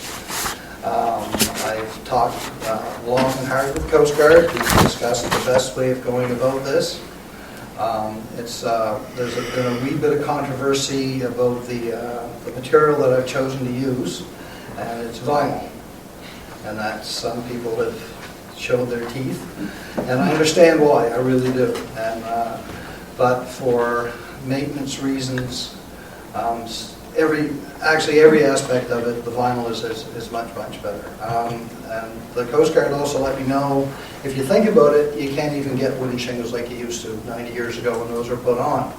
Speaker 7: I've talked long and hard with the Coast Guard. We've discussed the best way of going about this. There's been a wee bit of controversy about the material that I've chosen to use, and it's vinyl. And that some people have showed their teeth, and I understand why, I really do. But for maintenance reasons, every aspect of it, the vinyl is much better. And the Coast Guard also let me know, if you think about it, you can't even get wooden shingles like you used to 90 years ago when those were put on.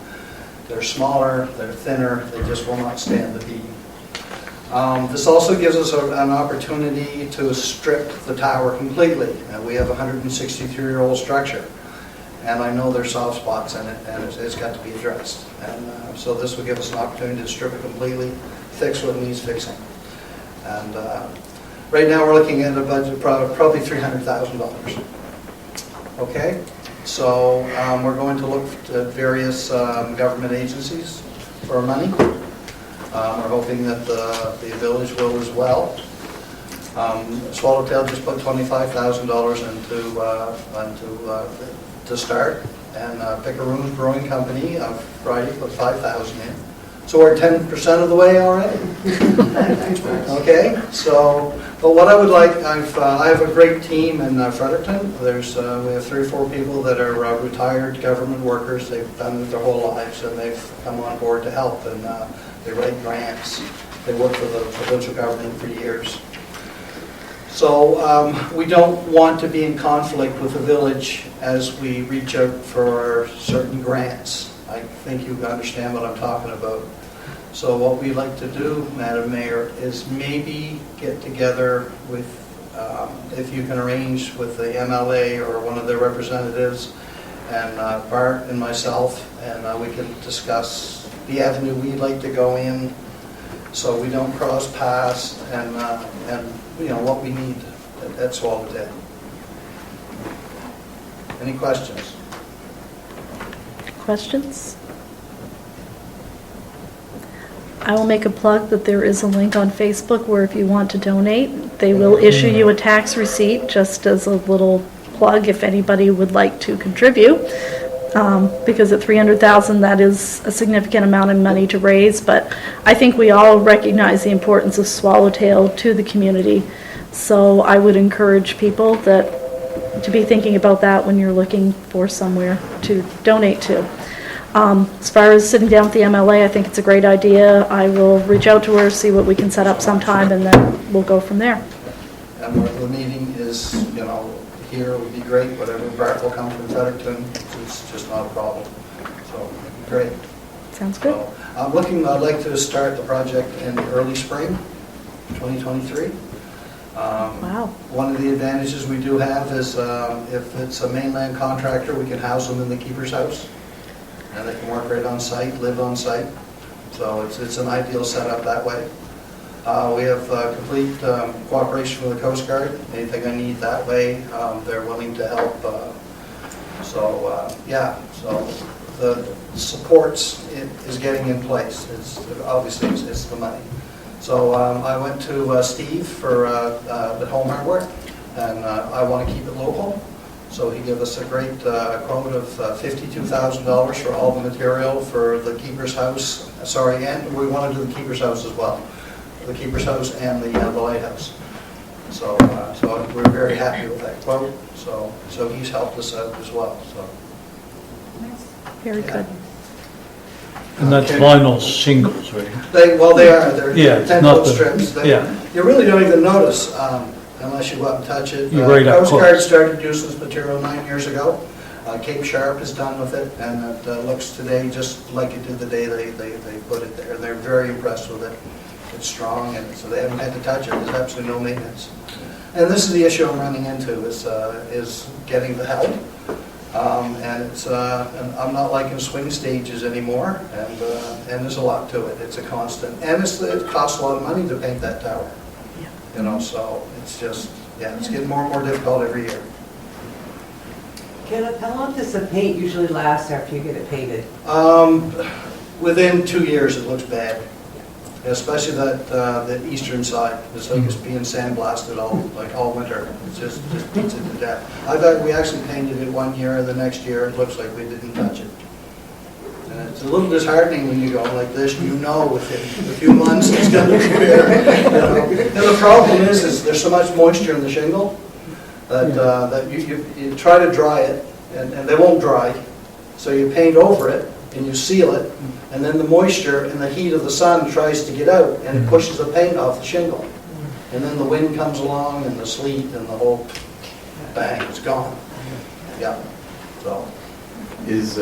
Speaker 7: They're smaller, they're thinner, they just will not stand the beating. This also gives us an opportunity to strip the tower completely. We have a 163-year-old structure, and I know there's soft spots in it, and it's got to be addressed. And so this will give us an opportunity to strip it completely, fix what needs fixing. And right now we're looking at a budget of probably $300,000. Okay, so we're going to look at various government agencies for money. We're hoping that the village will as well. Swallowtail just put $25,000 to start, and Pickeroon's Brewing Company on Friday put $5,000 in. So we're 10% of the way already. Okay, so but what I would like, I have a great team in Fredericton. We have 3 or 4 people that are retired government workers. They've done it their whole lives, and they've come on board to help. And they write grants. They work for the provincial government for years. So we don't want to be in conflict with the village as we reach out for certain grants. I think you understand what I'm talking about. So what we'd like to do, Madam Mayor, is maybe get together with, if you can arrange with the MLA or one of their representatives,
Speaker 15: and Bart and myself, and we can discuss the avenue we'd like to go in, so we don't cross paths, and you know what we need at Swallowtail. Any questions?
Speaker 3: Questions? I will make a plug that there is a link on Facebook where if you want to donate, they will issue you a tax receipt, just as a little plug if anybody would like to contribute. Because at $300,000, that is a significant amount of money to raise, but I think we all recognize the importance of Swallowtail to the community. So I would encourage people to be thinking about that when you're looking for somewhere to donate to. As far as sitting down with the MLA, I think it's a great idea. I will reach out to her, see what we can set up sometime, and then we'll go from there.
Speaker 15: And the meeting is, you know, here would be great, whatever. Bart will come from Fredericton, it's just not a problem. So, great.
Speaker 3: Sounds good.
Speaker 15: So, I'd like to start the project in early spring, 2023.
Speaker 3: Wow.
Speaker 15: One of the advantages we do have is if it's a mainland contractor, we can house them in the keeper's house. And they can work right on site, live on site. So it's an ideal setup that way. We have complete cooperation from the Coast Guard. Anything I need that way, they're willing to help. So the supports is getting in place. Obviously it's the money. So I went to Steve for the home hardware, and I want to keep it local. So he gave us a great quote of $52,000 for all the material for the keeper's house. Sorry, and we want to do the keeper's house as well. The keeper's house and the lighthouse. So we're very happy with that quote. So he's helped us out as well. So
Speaker 3: Very good.
Speaker 5: And that's vinyl shingles, right?
Speaker 15: They are. They're 10-foot strips. You really don't even notice unless you go up and touch it. Coast Guard started using this material 9 years ago. Cape Sharp is done with it, and it looks today just like it did the day they put it there. They're very impressed with it. It's strong, and so they haven't had to touch it. There's absolutely no maintenance. And this is the issue I'm running into is getting the help. And I'm not liking swing stages anymore, and there's a lot to it. It's a constant, and it costs a lot of money to paint that tower. You know, so it's just, it's getting more and more difficult every year.
Speaker 13: Kenneth, how long does the paint usually last after you get it painted?
Speaker 15: Within 2 years, it looks bad, especially that eastern side. It's like it's being sandblasted all winter. It just beats it to death. We actually painted it 1 year, and the next year it looks like we didn't touch it. And it's a little disheartening when you go like this. You know, within a few months it's going to be there. You know? And the problem is there's so much moisture in the shingle that you try to dry it, and they won't dry. So you paint over it and you seal it, and then the moisture and the heat of the sun tries to get out, and it pushes the paint off the shingle. And then the wind comes along and the sleet and the whole bang, it's gone. Yeah. So.
Speaker 14: Is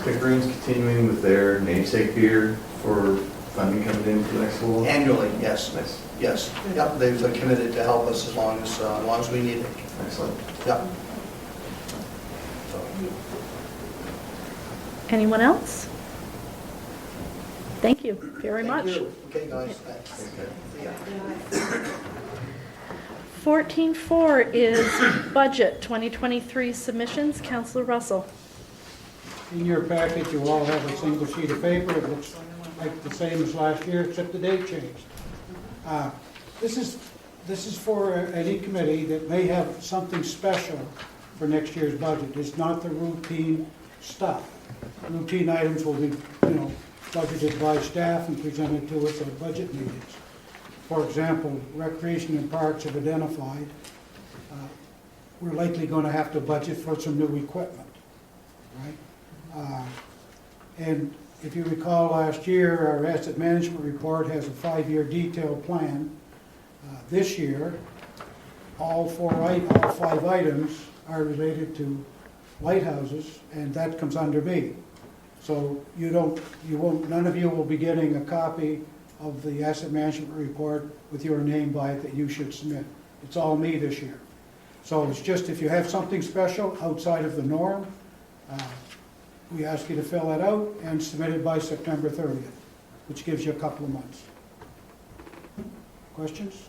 Speaker 14: Pickering's continuing with their namesake beer for funding coming in for the next little while?
Speaker 15: Annually, yes.
Speaker 14: Nice.
Speaker 15: Yes. Yep. They've committed to help us as long as we need it.
Speaker 14: Excellent.
Speaker 15: Yep.
Speaker 3: Anyone else? Thank you very much.
Speaker 15: Thank you. Okay, guys. Thanks. Yeah.
Speaker 3: 14.4 is budget 2023 submissions. Councillor Russell.
Speaker 8: In your package, you all have a single sheet of paper. It looks like the same as last year, except the date changed. This is for any committee that may have something special for next year's budget. It's not the routine stuff. Routine items will be, budgeted by staff and presented to us at budget meetings. For example, Recreation and Parks have identified we're likely going to have to budget for some new equipment, right? And if you recall last year, our asset management report has a 5-year detailed plan. This year, all 5 items are related to lighthouses, and that comes under me. So none of you will be getting a copy of the asset management report with your name by it that you should submit. It's all me this year. So it's just if you have something special outside of the norm, We ask you to fill that out and submit it by September 30th, which gives you a couple of months. Questions?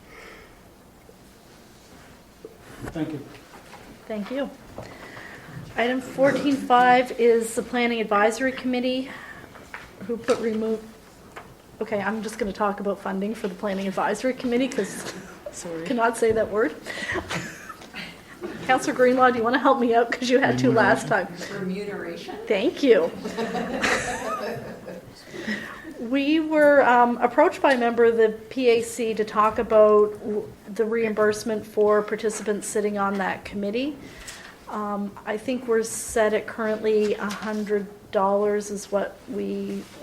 Speaker 8: Thank you.
Speaker 3: Thank you. Item 14.5 is the Planning Advisory Committee. Who put remove? Okay, I'm just going to talk about funding for the Planning Advisory Committee because I cannot say that word. Councillor Greenlaw, do you want to help me out because you had to last time?
Speaker 13: Remuneration?
Speaker 3: Thank you. We were approached by a member of the PAC to talk about the reimbursement for participants sitting on that committee. I think we're set at currently $100 is what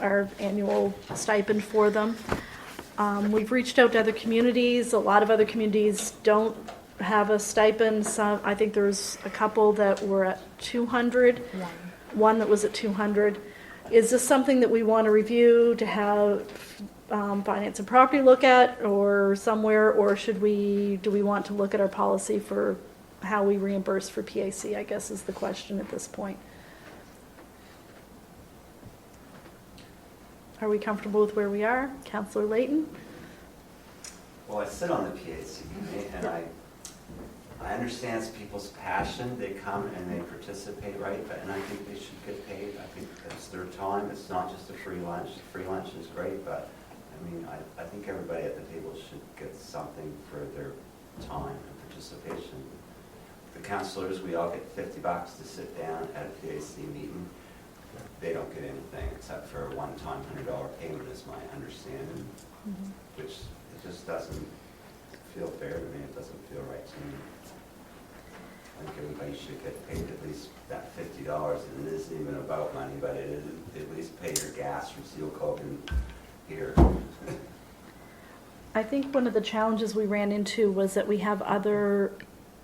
Speaker 3: our annual stipend for them. We've reached out to other communities. A lot of other communities don't have a stipend. Some, I think there's a couple that were at 200. One that was at 200. Is this something that we want to review to have Finance and Property look at or somewhere, or do we want to look at our policy for how we reimburse for PAC, I guess is the question at this point. Are we comfortable with where we are? Councillor Layton?
Speaker 6: Well, I sit on the PAC committee, and I understand people's passion. They come and they participate, right? And I think they should get paid. I think that's their time. It's not just a free lunch. Free lunch is great, but I mean, I think everybody at the table should get something for their time and participation. The councillors, we all get $50 to sit down at a PAC meeting. They don't get anything except for a one-time $100 payment, is my understanding, which it just doesn't feel fair to me. It doesn't feel right to me. I think everybody should get paid at least that $50, and it isn't even about money, but it is at least pay your gas from Seal Coke here.
Speaker 3: I think one of the challenges we ran into was that we have other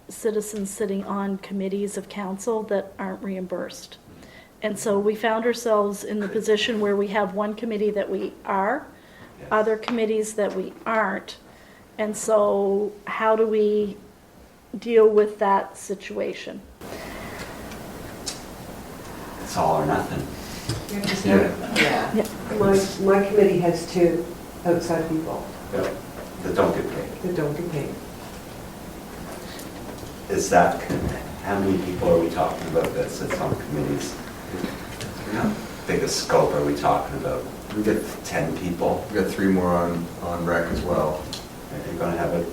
Speaker 3: citizens sitting on committees of council that aren't reimbursed. And so we found ourselves in the position where we have one committee that we are, other committees that we aren't. And so how do we deal with that situation?
Speaker 6: It's all or nothing.
Speaker 13: Yeah. My committee has 2 outside people
Speaker 6: That don't get paid.
Speaker 13: that don't get paid.
Speaker 6: Is that, how many people are we talking about that sits on committees? How big a scope are we talking about? We get 10 people.
Speaker 14: We got 3 more on rec as well.
Speaker 6: You're going to have a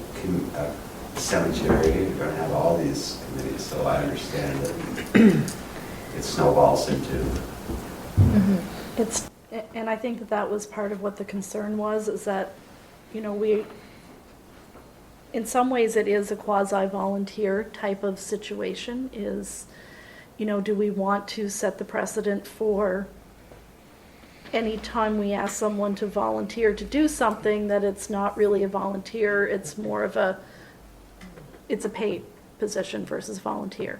Speaker 6: cemetery, you're going to have all these committees, so I understand that it snowballs into.
Speaker 3: And I think that was part of what the concern was, is that, in some ways it is a quasi-volunteer type of situation, is, do we want to set the precedent for any time we ask someone to volunteer to do something that it's not really a volunteer, it's more of it's a paid position versus volunteer.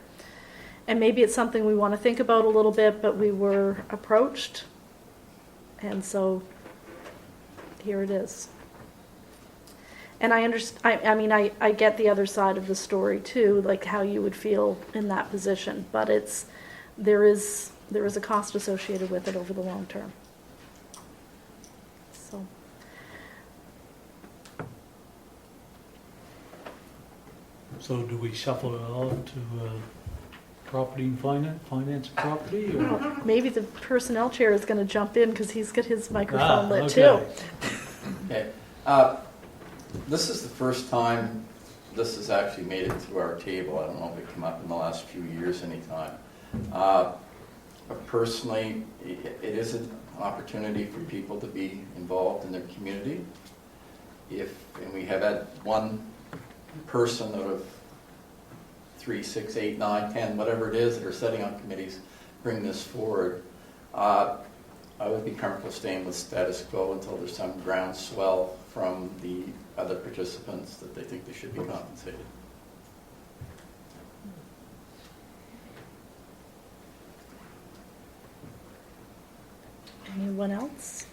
Speaker 3: And maybe it's something we want to think about a little bit, but we were approached, and so here it is. And I understand, I get the other side of the story too, like how you would feel in that position, but there is a cost associated with it over the long term. So.
Speaker 5: So do we shuffle it all to property and finance and property? Or?
Speaker 3: Maybe the personnel chair is going to jump in because he's got his microphone lit too.
Speaker 4: Okay. This is the first time this has actually made it to our table. I don't know if it came up in the last few years anytime. Personally, it is an opportunity for people to be involved in their community. And we have had one person out of 3, 6, 8, 9, 10, whatever it is that are sitting on committees, bring this forward. I would be comfortable staying with status quo until there's some groundswell from the other participants that they think they should be compensated.
Speaker 3: Anyone else?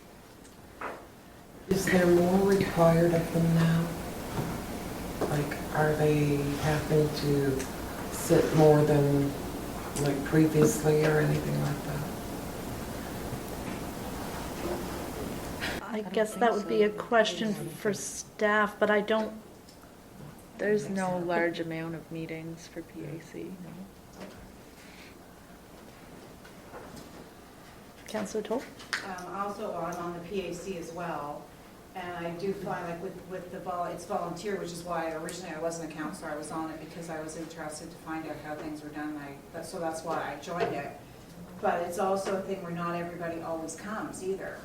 Speaker 12: Is there more required of them now? Like, are they having to sit more than like previously or anything like that?
Speaker 3: I guess that would be a question for staff, but I don't,
Speaker 10: There's no large amount of meetings for PAC, no.
Speaker 3: Councillor Toll?
Speaker 16: Also, I'm on the PAC as well, and I do find like with the it's volunteer, which is why originally I wasn't a counselor, I was on it because I was interested to find out how things were done, so that's why I joined it. But it's also a thing where not everybody always comes either.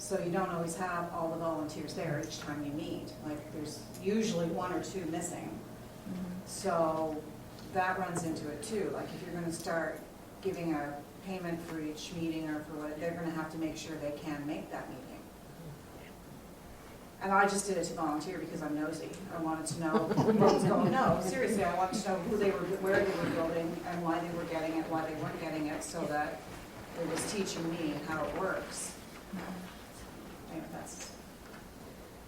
Speaker 16: So you don't always have all the volunteers there each time you meet. Like there's usually one or two missing. So that runs into it too. Like if you're going to start giving a payment for each meeting or for what, they're going to have to make sure they can make that meeting. And I just did it to volunteer because I'm nosy. I wanted to know what was going on. No, seriously, I wanted to know who they were, where they were building, and why they were getting it, why they weren't getting it, so that it was teaching me how it works. Anyway, that's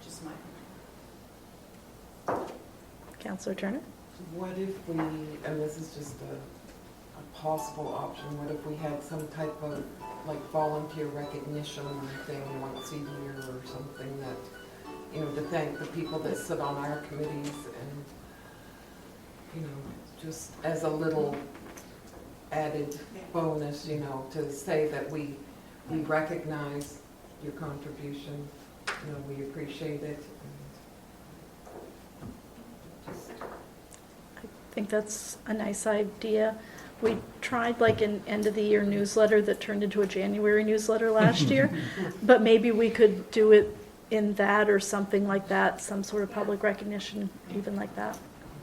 Speaker 16: just my opinion.
Speaker 3: Councillor Turner?
Speaker 12: What if we, and this is just a possible option, what if we had some type of like volunteer recognition thing once a year or something that, you know, to thank the people that sit on our committees and, you know, just as a little added bonus, you know, to say that we recognize your contribution, you know, we appreciate it.
Speaker 3: I think that's a nice idea. We tried like an end of the year newsletter that turned into a January newsletter last year, but maybe we could do it in that or something like that, some sort of public recognition, even like that.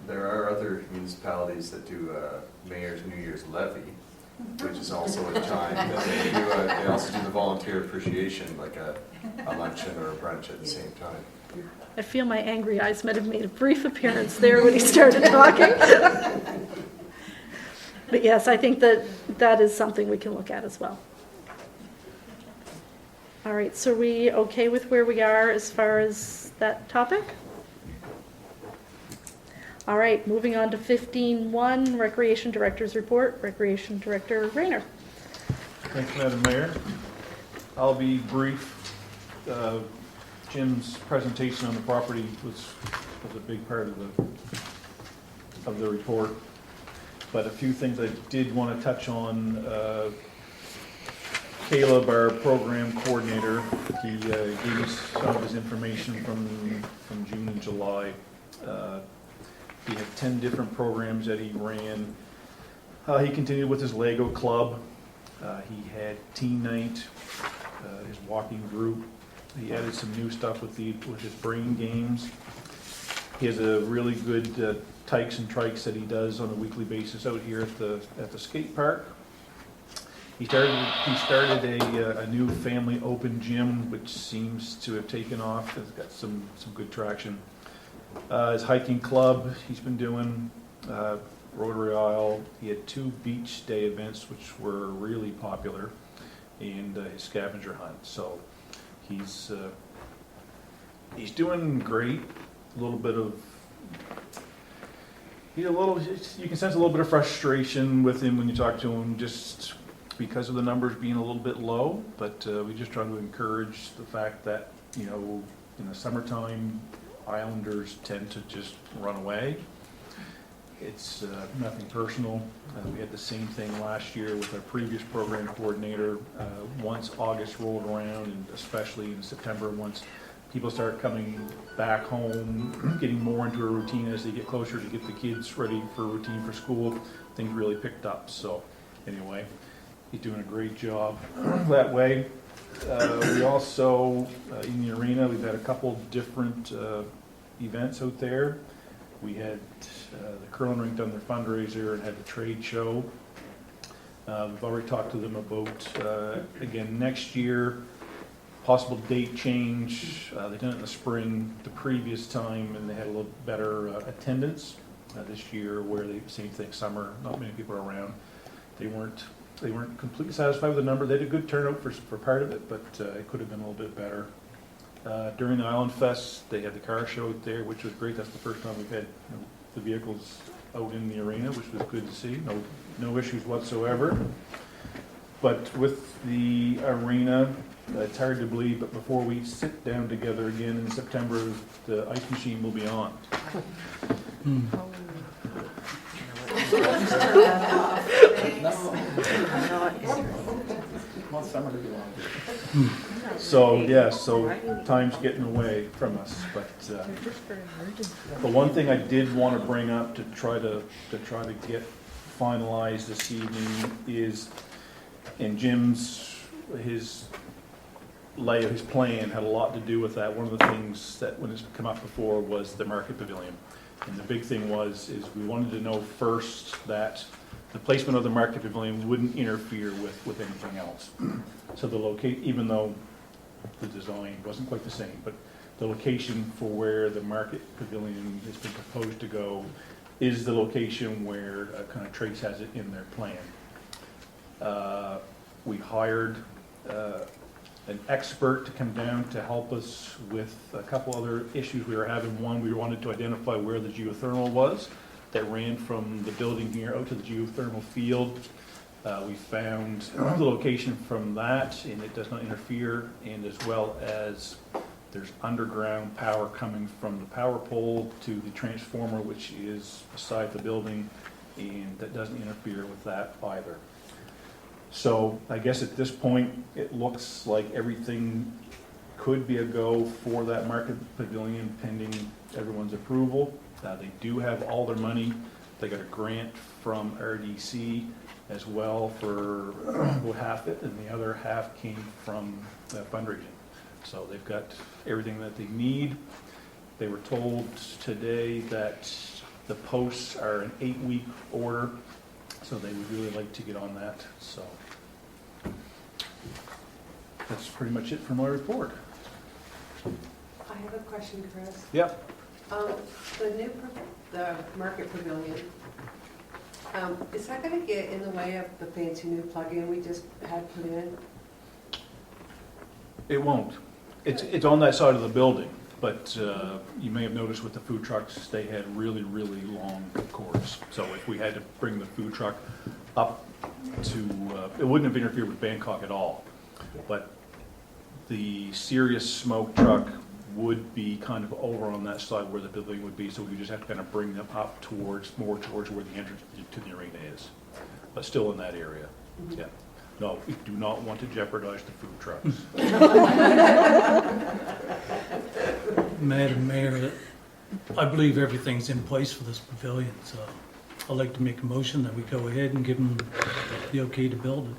Speaker 14: There are other municipalities that do Mayor's New Year's Levy, which is also a time that they do. They also do the volunteer appreciation, like a luncheon or a brunch at the same time.
Speaker 3: I feel my angry eyes might have made a brief appearance there when he started talking. But yes, I think that is something we can look at as well. All right, so are we okay with where we are as far as that topic? All right, moving on to 15.1, Recreation Director's Report. Recreation Director Rayner.
Speaker 9: Thanks, Madam Mayor. I'll be brief. Jim's presentation on the property was a big part of the report. But a few things I did want to touch on. Caleb, our program coordinator, he gave us some of his information from June and July. He had 10 different programs that he ran. He continued with his Lego club. He had teen night, his walking group. He added some new stuff with his brain games. He has a really good tykes and trikes that he does on a weekly basis out here at the skate park. He started a new family open gym, which seems to have taken off. It's got some good traction. His hiking club he's been doing, Rotary Isle. He had 2 beach day events which were really popular, and his scavenger hunt. So he's doing great. A little bit of you can sense a little bit of frustration with him when you talk to him, just because of the numbers being a little bit low. But we just try to encourage the fact that, you know, in the summertime, Islanders tend to just run away. It's nothing personal. We had the same thing last year with our previous program coordinator. Once August rolled around, and especially in September, once people start coming back home, getting more into a routine as they get closer to get the kids ready for a routine for school, things really picked up. So anyway, he's doing a great job that way. We also, in the arena, we've had a couple different events out there. We had the curling rink done their fundraiser and had the trade show. We've already talked to them about, again, next year, possible date change. They done it in the spring the previous time, and they had a little better attendance this year, where same thing, summer, not many people are around. They weren't completely satisfied with the number. They had a good turnout for part of it, but it could have been a little bit better. During the Island Fest, they had the car show out there, which was great. That's the first time we've had the vehicles out in the arena, which was good to see. No issues whatsoever. But with the arena, it's hard to believe, but before we sit down together again in September, the ice machine will be on.
Speaker 4: Want summer to be long.
Speaker 9: So, yeah, so time's getting away from us, but the one thing I did want to bring up to try to get finalized this evening is, and his layout, his plan had a lot to do with that. One of the things that when it's come up before was the market pavilion. And the big thing is we wanted to know first that the placement of the market pavilion wouldn't interfere with anything else. So even though the design wasn't quite the same, but the location for where the market pavilion has been proposed to go is the location where kind of Trace has it in their plan. We hired an expert to come down to help us with a couple other issues we were having. One, we wanted to identify where the geothermal was that ran from the building here out to the geothermal field. We found the location from that, and it does not interfere, and as well as there's underground power coming from the power pole to the transformer, which is beside the building, and that doesn't interfere with that either. So I guess at this point, it looks like everything could be a go for that market pavilion pending everyone's approval. They do have all their money. They got a grant from RDC as well for about half it, and the other half came from fundraising. So they've got everything that they need. They were told today that the posts are an 8-week order, so they would really like to get on that. So that's pretty much it for my report.
Speaker 13: I have a question, Chris.
Speaker 9: Yep.
Speaker 13: The market pavilion, is that going to get in the way of the fancy new plug-in we just had put in?
Speaker 9: It won't. It's on that side of the building, but you may have noticed with the food trucks, they had really, really long cords. So if we had to bring the food truck up to, it wouldn't have interfered with Bangkok at all. But the serious smoke truck would be kind of over on that side where the building would be, so we just have to kind of bring them up more towards where the entrance to the arena is, but still in that area. Yeah. No, we do not want to jeopardize the food trucks.
Speaker 5: Madam Mayor, I believe everything's in place for this pavilion, so I'd like to make a motion that we go ahead and give them the okay to build it.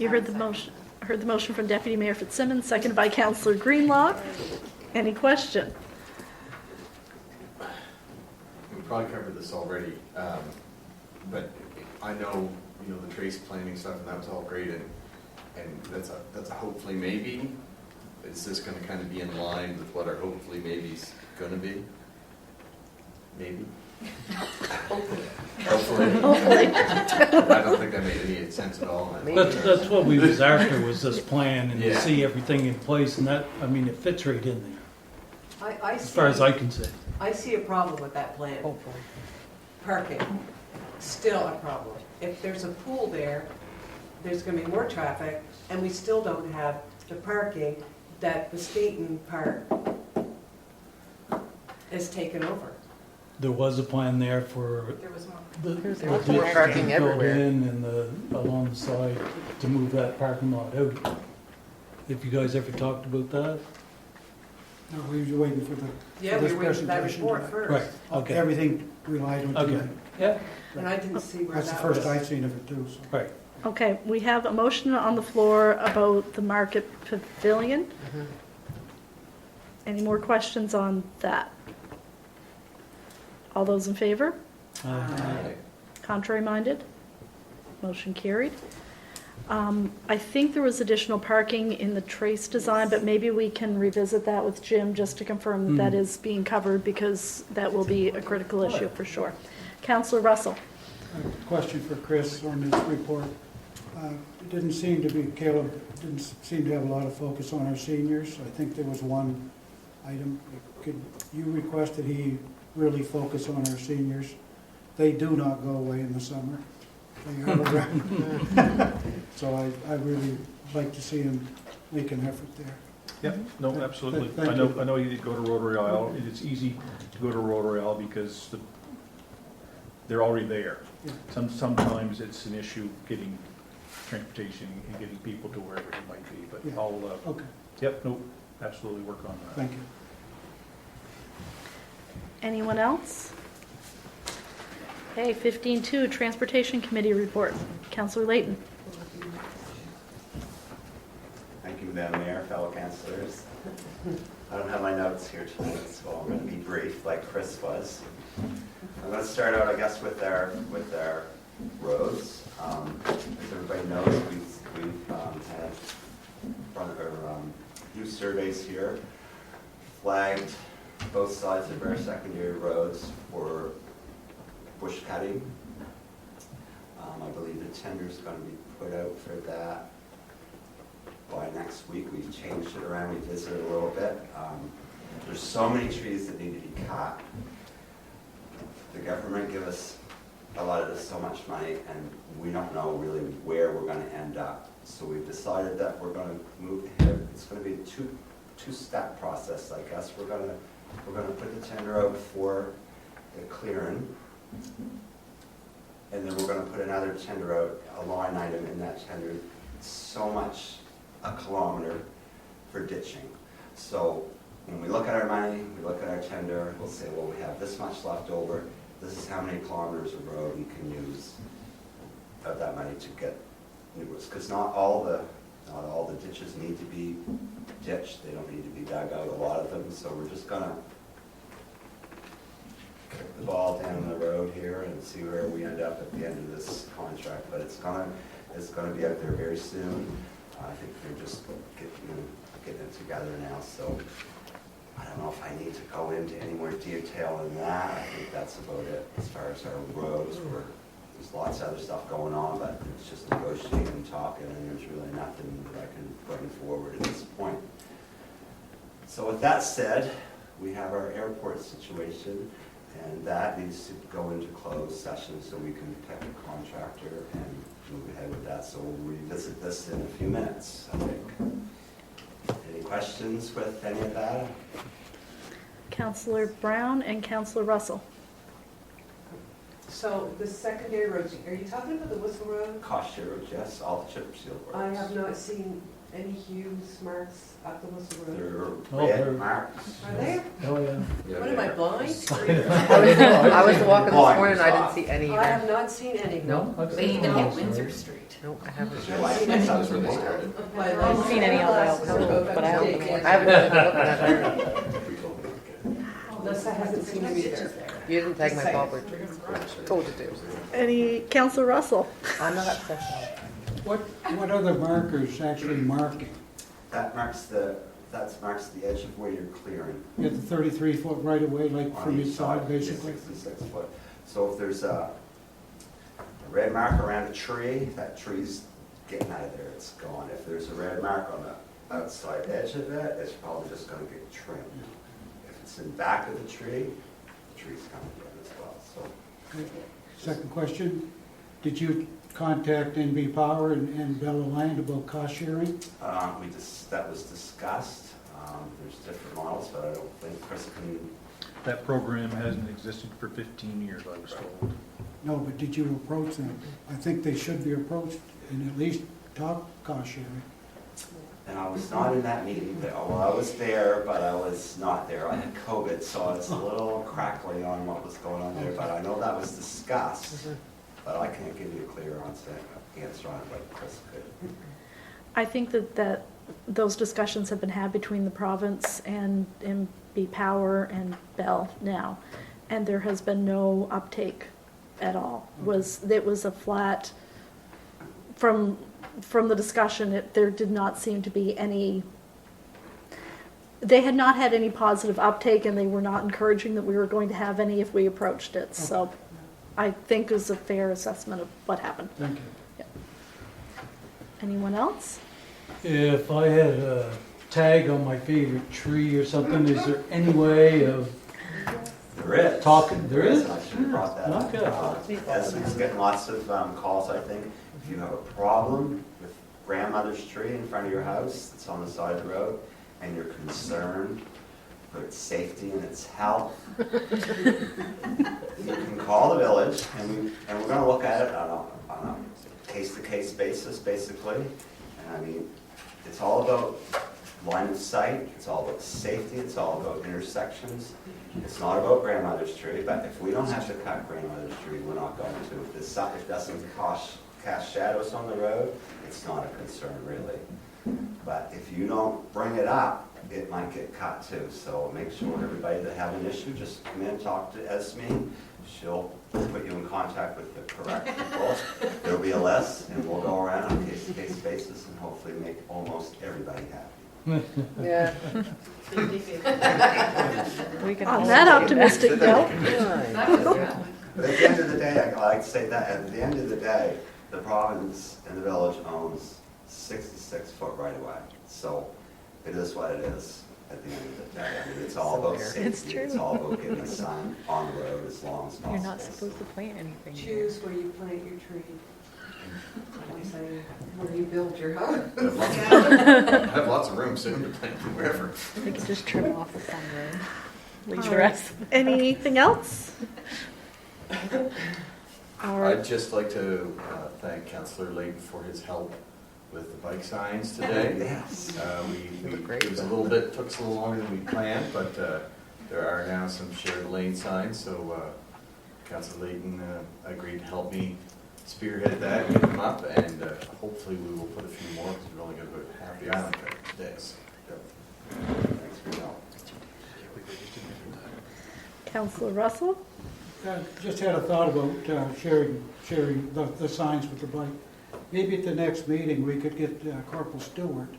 Speaker 3: You heard the motion. Heard the motion from Deputy Mayor Fitzsimmons, seconded by Councillor Greenlaw. Any question?
Speaker 14: We probably covered this already, but I know, the trace planning stuff, and that was all great, and that's a hopefully maybe. Is this going to kind of be in line with what our hopefully maybe's going to be? Maybe. Hopefully. I don't think that made any sense at all.
Speaker 5: That's what we was after, was this plan, and to see everything in place, and that, it fits right in there, as far as I can see.
Speaker 13: I see a problem with that plan. Parking, still a problem. If there's a pool there, there's going to be more traffic, and we still don't have the parking that the skating park is taken over.
Speaker 5: There was a plan there for
Speaker 13: There was more.
Speaker 10: There was more parking everywhere.
Speaker 5: And along the side to move that parking lot out. Have you guys ever talked about that?
Speaker 8: No, we were waiting for the.
Speaker 13: Yeah, we were waiting for that report first.
Speaker 5: Right, okay.
Speaker 8: Everything relied on
Speaker 5: Okay.
Speaker 8: tonight.
Speaker 5: Yeah.
Speaker 13: And I didn't see where
Speaker 8: That's the
Speaker 13: that
Speaker 8: first
Speaker 13: was.
Speaker 8: I've seen of it too, so.
Speaker 5: Right.
Speaker 3: Okay, we have a motion on the floor about the market pavilion. Any more questions on that? All those in favor? Contrary minded? Motion carried. I think there was additional parking in the trace design, but maybe we can revisit that with Jim just to confirm that is being covered, because that will be a critical issue for sure. Councillor Russell.
Speaker 8: A question for Chris on this report. It didn't seem to be, Caleb didn't seem to have a lot of focus on our seniors. I think there was one item. Could you request that he really focus on our seniors they do not go away in the summer. They are around. So I really like to see them make an effort there.
Speaker 9: Yep, no, absolutely.
Speaker 8: Thank
Speaker 9: I know,
Speaker 8: you.
Speaker 9: I know you did go to Rotary Isle. It's easy to go to Rotary Isle because they're already there.
Speaker 8: Yeah.
Speaker 9: Sometimes it's an issue getting transportation and getting people to wherever it might be, but
Speaker 8: Yeah.
Speaker 9: I'll,
Speaker 8: Okay,
Speaker 9: yep, no, absolutely work on that.
Speaker 8: thank you.
Speaker 3: Anyone else? Okay, 15.2, Transportation Committee report. Councillor Layton.
Speaker 6: Thank you, Madam Mayor, fellow councilors. I don't have my notes here tonight, so I'm going to be brief like Chris was. I'm going to start out, I guess, with our roads. As everybody knows, we've had new surveys here, flagged both sides of our secondary roads for bush cutting. I believe the tender is going to be put out for that by next week. We've changed it around, we visited a little bit. There's so many trees that need to be cut. The government give us allotted us so much money, and we don't know really where we're going to end up. So we've decided that we're going to move ahead. It's going to be a two-step process, I guess. We're going to put the tender out for the clearing, and then we're going to put another tender out, a line item in that tender, so much a kilometer for ditching. So when we look at our money, we look at our tender, we'll say, well, we have this much left over. This is how many kilometers of road we can use of that money to get new roads. Because not all the ditches need to be ditched. They don't need to be dug out, a lot of them. So we're just going to kick the ball down the road here and see where we end up at the end of this contract. But it's going to be out there very soon. I think they're just getting it together now. So I don't know if I need to go into any more detail than that. I think that's about it as far as our roads. There's lots of other stuff going on, but it's just negotiating and talking, and there's really nothing that I can bring forward at this point. So with that said, we have our airport situation, and that needs to go into closed session so we can pick a contractor and move ahead with that. So we'll revisit this in a few minutes, I think. Any questions with any of that?
Speaker 3: Councillor Brown and Councillor Russell.
Speaker 13: So the secondary roads, are you talking about the Whistle Road?
Speaker 6: Cost share roads, yes, all the chip seal roads.
Speaker 12: I have not seen any hues marks up the Whistle Road.
Speaker 6: They're red marks.
Speaker 12: Are they?
Speaker 5: Oh, yeah.
Speaker 13: What am I, blind?
Speaker 10: I was walking this morning, I didn't see any
Speaker 12: I have
Speaker 10: either.
Speaker 12: not seen any.
Speaker 5: No? I've
Speaker 10: They
Speaker 5: seen
Speaker 10: even
Speaker 5: those,
Speaker 10: hit
Speaker 5: right?
Speaker 10: Windsor Street. No, I haven't.
Speaker 6: That's where they started.
Speaker 10: I haven't seen any on the hill, but I haven't been looking at her.
Speaker 12: Unless I haven't seen them either.
Speaker 10: You didn't take my ball, told you to.
Speaker 3: Any, Councillor Russell?
Speaker 10: I'm not upset.
Speaker 8: What other markers actually marking?
Speaker 6: That marks the edge of where you're clearing.
Speaker 8: You have the 33-foot right of way, like from
Speaker 6: On
Speaker 8: each side, basically?
Speaker 6: 66 foot. So if there's a red mark around a tree, that tree's getting out of there, it's gone. If there's a red mark on the outside edge of it, it's probably just gonna get trimmed. If it's in back of the tree's coming down as well, so.
Speaker 8: Okay. Second question, did you contact NB Power and Bella Land about cost sharing?
Speaker 6: That was discussed. There's different models, but I don't think Chris can.
Speaker 9: That program hasn't existed for 15 years, I was told.
Speaker 8: No, but did you approach them? I think they should be approached and at least talk cost sharing.
Speaker 6: And I was not in that meeting. Well, I was there, but I was not there. I had COVID, so it's a little crackly on what was going on there. But I know that was discussed, but I can't give you a clear answer on it like Chris could.
Speaker 3: I think that those discussions have been had between the province and MB Power and Bell now, and there has been no uptake at all. It was a flat, from the discussion, there did not seem to be any, they had not had any positive uptake, and they were not encouraging that we were going to have any if we approached it. So I think is a fair assessment of what happened.
Speaker 8: Thank you.
Speaker 3: Yeah. Anyone else?
Speaker 5: If I had a tag on my favorite tree or something, is there any way of
Speaker 6: There is.
Speaker 5: There is?
Speaker 6: I should have brought that up.
Speaker 5: Okay.
Speaker 6: Esmond's getting lots of calls, I think. If you have a problem with grandmother's tree in front of your house, that's on the side of the road, and you're concerned for its safety and its health, you can call the village, and we're gonna look at it on a case-to-case basis, basically. And I mean, it's all about line of sight, it's all about safety, it's all about intersections. It's not about grandmother's tree, but if we don't have to cut grandmother's tree, we're not going to. If it doesn't cast shadows on the road, it's not a concern, really. But if you don't bring it up, it might get cut too. So make sure everybody that have an issue, just come in, talk to Esme. She'll put you in contact with the correct people. There'll be a list, and we'll go around on a case-to-case basis and hopefully make almost everybody happy.
Speaker 12: Yeah.
Speaker 3: On that optimistic note.
Speaker 6: But at the end of the day, I like to say that, at the end of the day, the province and the village owns 66-foot right-of-way. So it is what it is at the end of the day. I mean, it's all about safety.
Speaker 10: It's true.
Speaker 6: It's all about getting the sun on the road as long as possible.
Speaker 10: You're not supposed to plant anything there.
Speaker 13: Choose where you plant your tree. Where you build your house.
Speaker 14: I have lots of room soon to plant wherever.
Speaker 10: They could just trim off the sun road. Leave the rest.
Speaker 3: Anything else? All right.
Speaker 14: I'd just like to thank Councillor Layton for his help with the bike signs today.
Speaker 6: Yes.
Speaker 14: It was took us a little longer than we planned, but there are now some shared lane signs, so Councillor Layton agreed to help me spearhead that, get them up, and hopefully we will put a few more, because we're only going to about half the island today. So, thanks for your help.
Speaker 3: Councillor Russell?
Speaker 8: Just had a thought about sharing the signs with the bike. Maybe at the next meeting, we could get Corporal Stewart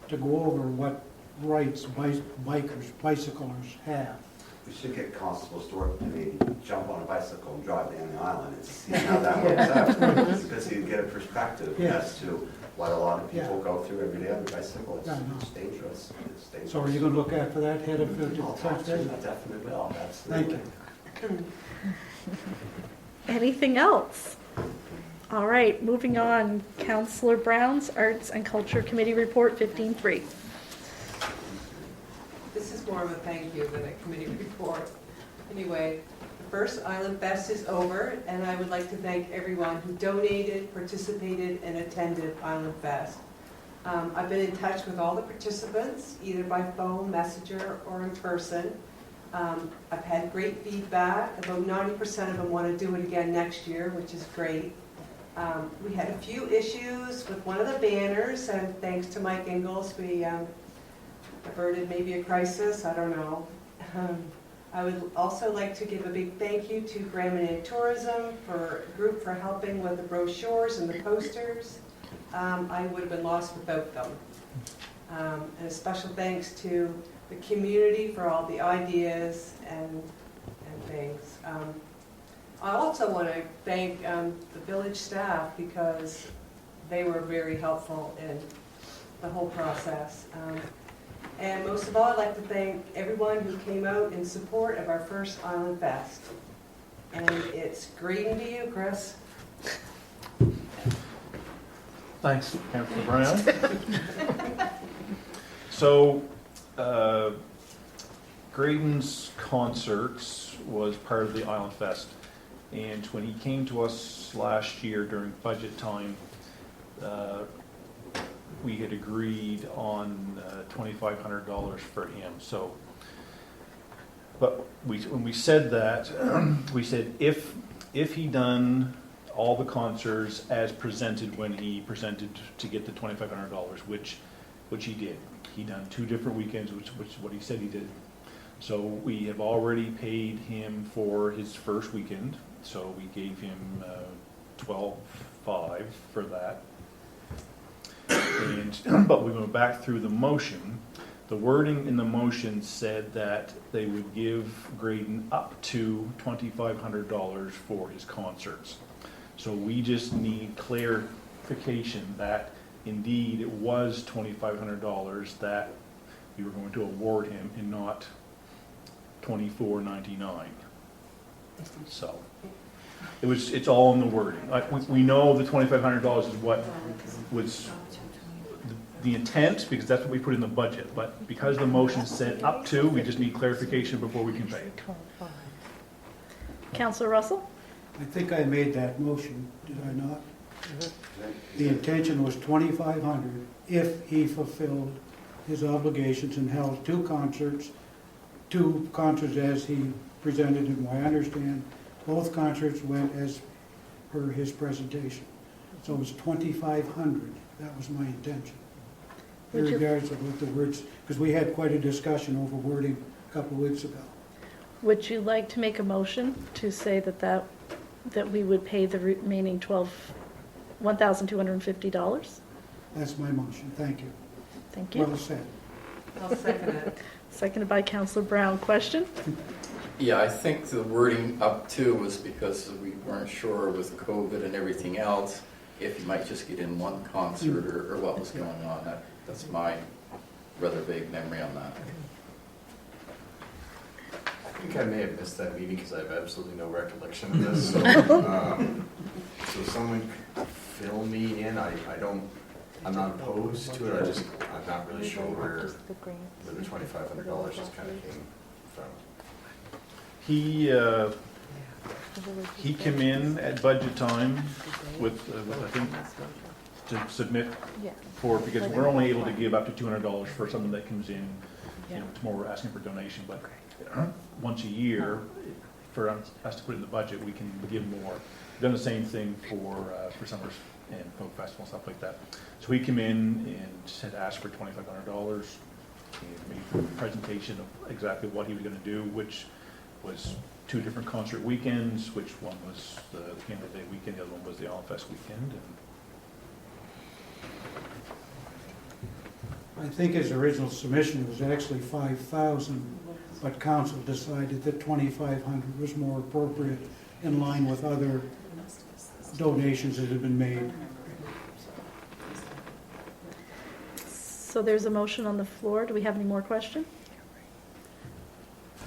Speaker 8: to go over what rights bicyclers have.
Speaker 6: We should get Constable Stewart to maybe jump on a bicycle and drive down the island and see how that works out. Because you get a perspective as to what a lot of people go through every day on the bicycle. It's dangerous. It's dangerous.
Speaker 8: So are you going to look after that, head of the
Speaker 6: I'll talk to him. I definitely will. Absolutely.
Speaker 8: Thank you.
Speaker 3: Anything else? All right, moving on. Councillor Brown's Arts and Culture Committee Report 15-3.
Speaker 13: This is more of a thank you than a committee report. Anyway, the first Island Fest is over, and I would like to thank everyone who donated, participated, and attended Island Fest. I've been in touch with all the participants, either by phone, messenger, or in person. I've had great feedback. About 90% of them want to do it again next year, which is great. We had a few issues with one of the banners, and thanks to Mike Ingalls, we averted maybe a crisis, I don't know. I would also like to give a big thank you to Grand Manan Tourism group for helping with the brochures and the posters. I would have been lost without them. And a special thanks to the community for all the ideas and things. I also want to thank the village staff because they were very helpful in the whole process. And most of all, I'd like to thank everyone who came out in support of our first Island Fest. And it's greeting to you, Chris.
Speaker 9: Thanks, Councillor Brown. So, Graydon's Concerts was part of the Island Fest. And when he came to us last year during budget time, we had agreed on $2,500 for him. So, but when we said that, we said if he done all the concerts as presented when he presented to get the $2,500, which he did. He done 2 different weekends, which is what he said he did. So we have already paid him for his first weekend. So we gave him $12,500 for that. But we went back through the motion. The wording in the motion said that they would give Graydon up to $2,500 for his concerts. So we just need clarification that indeed it was $2,500 that we were going to award him and not $2,499. So, it's all in the wording. We know the $2,500 is what was the intent, because that's what we put in the budget, but because the motion said up to, we just need clarification before we can pay it.
Speaker 3: Councillor Russell?
Speaker 8: I think I made that motion, did I not? The intention was 2,500 if he fulfilled his obligations and held two concerts as he presented them. I understand both concerts went as per his presentation. So it was 2,500, that was my intention. Regardless of what the words, because we had quite a discussion over wording a couple of weeks ago.
Speaker 3: Would you like to make a motion to say that we would pay the remaining $1,250?
Speaker 8: That's my motion, thank you.
Speaker 3: Thank you.
Speaker 8: Well said.
Speaker 13: I'll second it.
Speaker 3: Seconded by Councillor Brown. Question?
Speaker 4: Yeah, I think the wording up to was because we weren't sure with COVID and everything else, if you might just get in one concert or what was going on. That's my rather vague memory on that.
Speaker 14: I think I may have missed that meeting because I have absolutely no recollection of this. So, so someone could fill me in. I'm not opposed to it. I'm not really sure where the $2,500 just kind of came from.
Speaker 9: He came in at budget time with I think, to submit for, because we're only able to give up to $200 for someone that comes in. Tomorrow we're asking for donation, but once a year, for us to put in the budget, we can give more. We've done the same thing for summers and folk festival, stuff like that. So he came in and had asked for $2,500 and made a presentation of exactly what he was going to do, which was 2 different concert weekends, which one was the Canada Day weekend, the other one was the All Fest weekend.
Speaker 8: I think his original submission was actually 5,000, but council decided that 2,500 was more appropriate in line with other donations that have been made.
Speaker 3: So there's a motion on the floor. Do we have any more questions?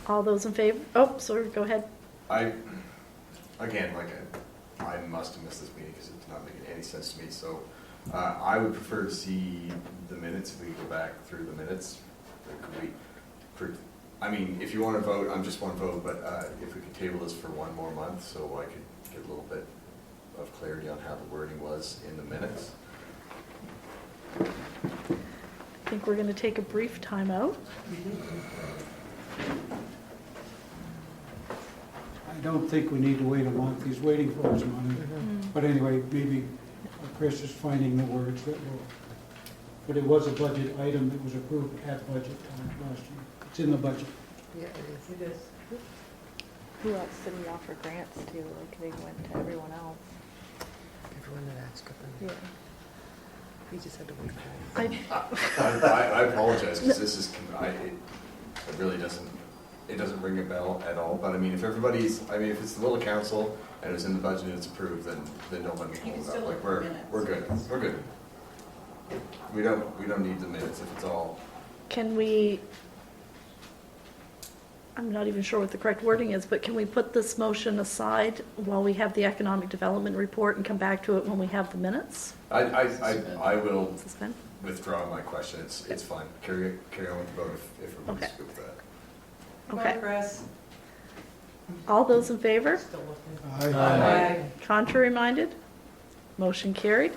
Speaker 3: All those in favor? Oh, sorry, go ahead.
Speaker 14: I must have missed this meeting because it's not making any sense to me. So I would prefer to see the minutes if we could go back through the minutes. If you want to vote, I'm just one vote, but if we could table this for one more month so I could get a little bit of clarity on how the wording was in the minutes.
Speaker 3: I think we're going to take a brief time out.
Speaker 8: I don't think we need to wait a month. He's waiting for his money. But anyway, maybe Chris is finding the words that will. But it was a budget item that was approved at budget time last year. It's in the budget.
Speaker 10: Yeah, it is.
Speaker 13: It is.
Speaker 10: Who else did we offer grants to? Like they went to everyone else.
Speaker 12: Everyone that asked them.
Speaker 10: Yeah.
Speaker 12: We just had to wait for
Speaker 14: I apologize because this is, it really doesn't ring a bell at all. But if if it's the will of council and it's in the budget and it's approved, then don't let me hold it up. Like we're good. We're good. We don't need the minutes if it's all.
Speaker 3: Can we, I'm not even sure what the correct wording is, but can we put this motion aside while we have the economic development report and come back to it when we have the minutes?
Speaker 14: I will
Speaker 3: Suspend?
Speaker 14: withdraw my question. It's fine. Carry on with the vote if everybody's good with that.
Speaker 3: Okay.
Speaker 13: Chris.
Speaker 3: All those in favor?
Speaker 13: Still looking.
Speaker 8: Aye.
Speaker 3: Contrary minded? Motion carried.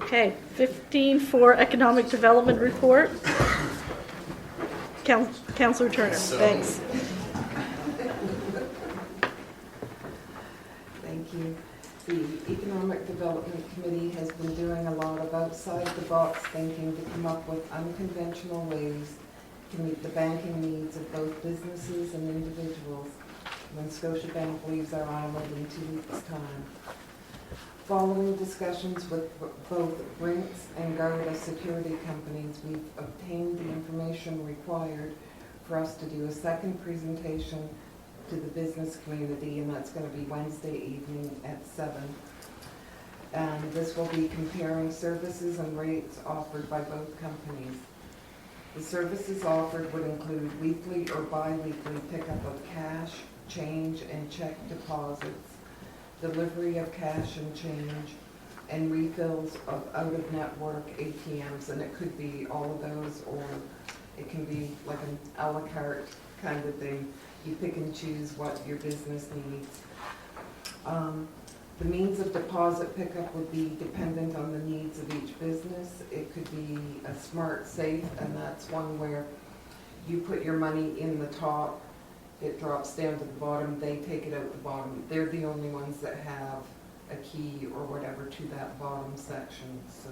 Speaker 3: Okay, 15 for economic development report. Councillor Turner, thanks.
Speaker 12: Thank you. The Economic Development Committee has been doing a lot of outside-the-box thinking to come up with unconventional ways to meet the banking needs of both businesses and individuals when Scotiabank leaves our island in 2 weeks' time. Following discussions with both Brinks and Garda security companies, we've obtained the information required for us to do a second presentation to the business community, and that's going to be Wednesday evening at 7. And this will be comparing services and rates offered by both companies. The services offered would include weekly or bi-weekly pickup of cash, change and check deposits, delivery of cash and change, and refills of out-of-network ATMs, and it could be all of those, or it can be like an à la carte kind of thing. You pick and choose what your business needs. The means of deposit pickup would be dependent on the needs of each business. It could be a smart safe, and that's one where you put your money in the top, it drops down to the bottom, they take it out the bottom. They're the only ones that have a key or whatever to that bottom section, so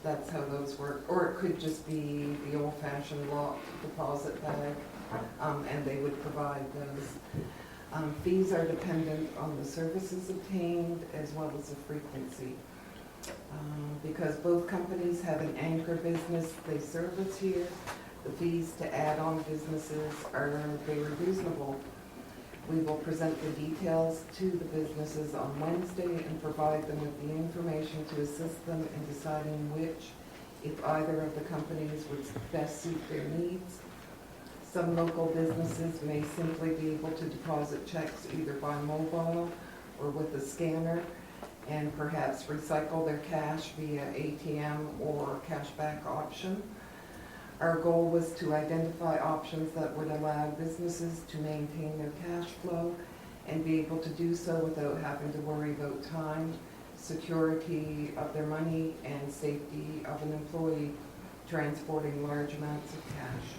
Speaker 12: that's how those work. Or it could just be the old-fashioned locked deposit bag, and they would provide those. Fees are dependent on the services obtained as well as the frequency. Because both companies have an anchor business they service here, the fees to add on businesses are very reasonable. We will present the details to the businesses on Wednesday and provide them with the information to assist them in deciding which, if either of the companies, would best suit their needs. Some local businesses may simply be able to deposit checks either by mobile or with a scanner, and perhaps recycle their cash via ATM or cashback option. Our goal was to identify options that would allow businesses to maintain their cash flow and be able to do so without having to worry about time, security of their money, and safety of an employee transporting large amounts of cash.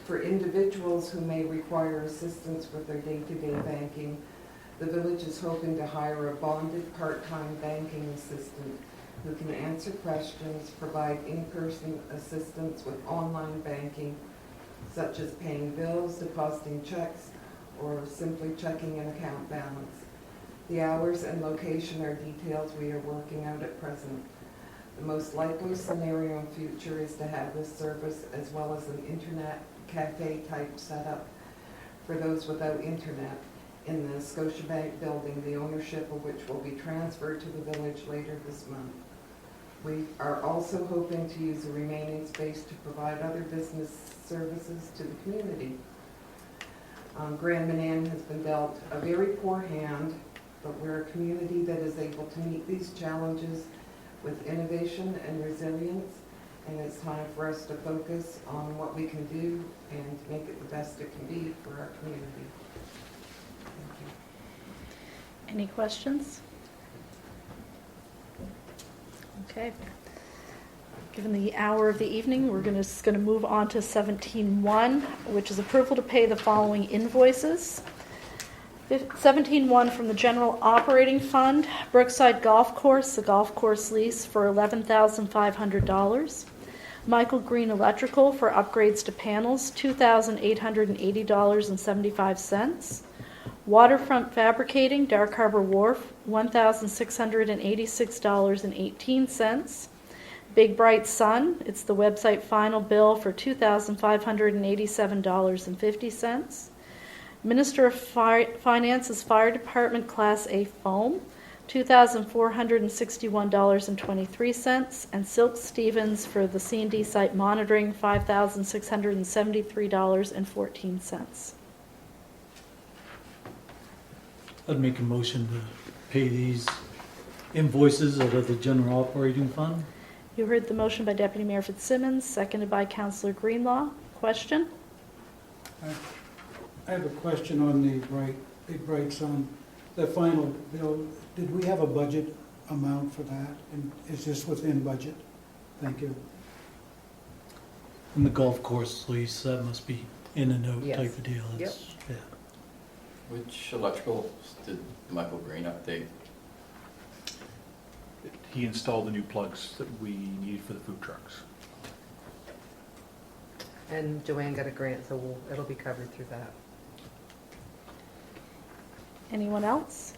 Speaker 12: For individuals who may require assistance with their day-to-day banking, the village is hoping to hire a bonded part-time banking assistant who can answer questions, provide in-person assistance with online banking, such as paying bills, depositing checks, or simply checking an account balance. The hours and location are details we are working out at present. The most likely scenario in future is to have this service as well as an internet cafe type setup for those without internet in the Scotiabank building, the ownership of which will be transferred to the village later this month. We are also hoping to use the remaining space to provide other business services to the community. Grand Manan has been dealt a very poor hand, but we're a community that is able to meet these challenges with innovation and resilience, and it's time for us to focus on what we can do and make it the best it can be for our community. Thank you.
Speaker 3: Any questions? Okay. Given the hour of the evening, we're just going to move on to 17.1, which is approval to pay the following invoices. 17.1 from the General Operating Fund, Brookside Golf Course, the golf course lease for $11,500. Michael Green Electrical for upgrades to panels, $2,880.75. Waterfront Fabricating, Dark Harbor Wharf, $1,686.18. Big Bright Sun, it's the website final bill for $2,587.50. Minister of Finance's Fire Department Class A foam, $2,461.23, and Silk Stevens for the C&D site monitoring, $5,673.14.
Speaker 5: I'd make a motion to pay these invoices out of the general operating fund.
Speaker 3: You heard the motion by Deputy Mayor Fitzsimmons, seconded by Councillor Greenlaw. Question?
Speaker 8: I have a question on the Big Bright Sun. The final bill, did we have a budget amount for that? And is this within budget? Thank you.
Speaker 5: And the golf course lease, that must be in and out
Speaker 10: Yes.
Speaker 5: type of deal. It's- Yeah.
Speaker 4: Which electrical did Michael Green update?
Speaker 9: He installed the new plugs that we need for the food trucks.
Speaker 10: And Joanne got a grant, so it'll be covered through that.
Speaker 3: Anyone else?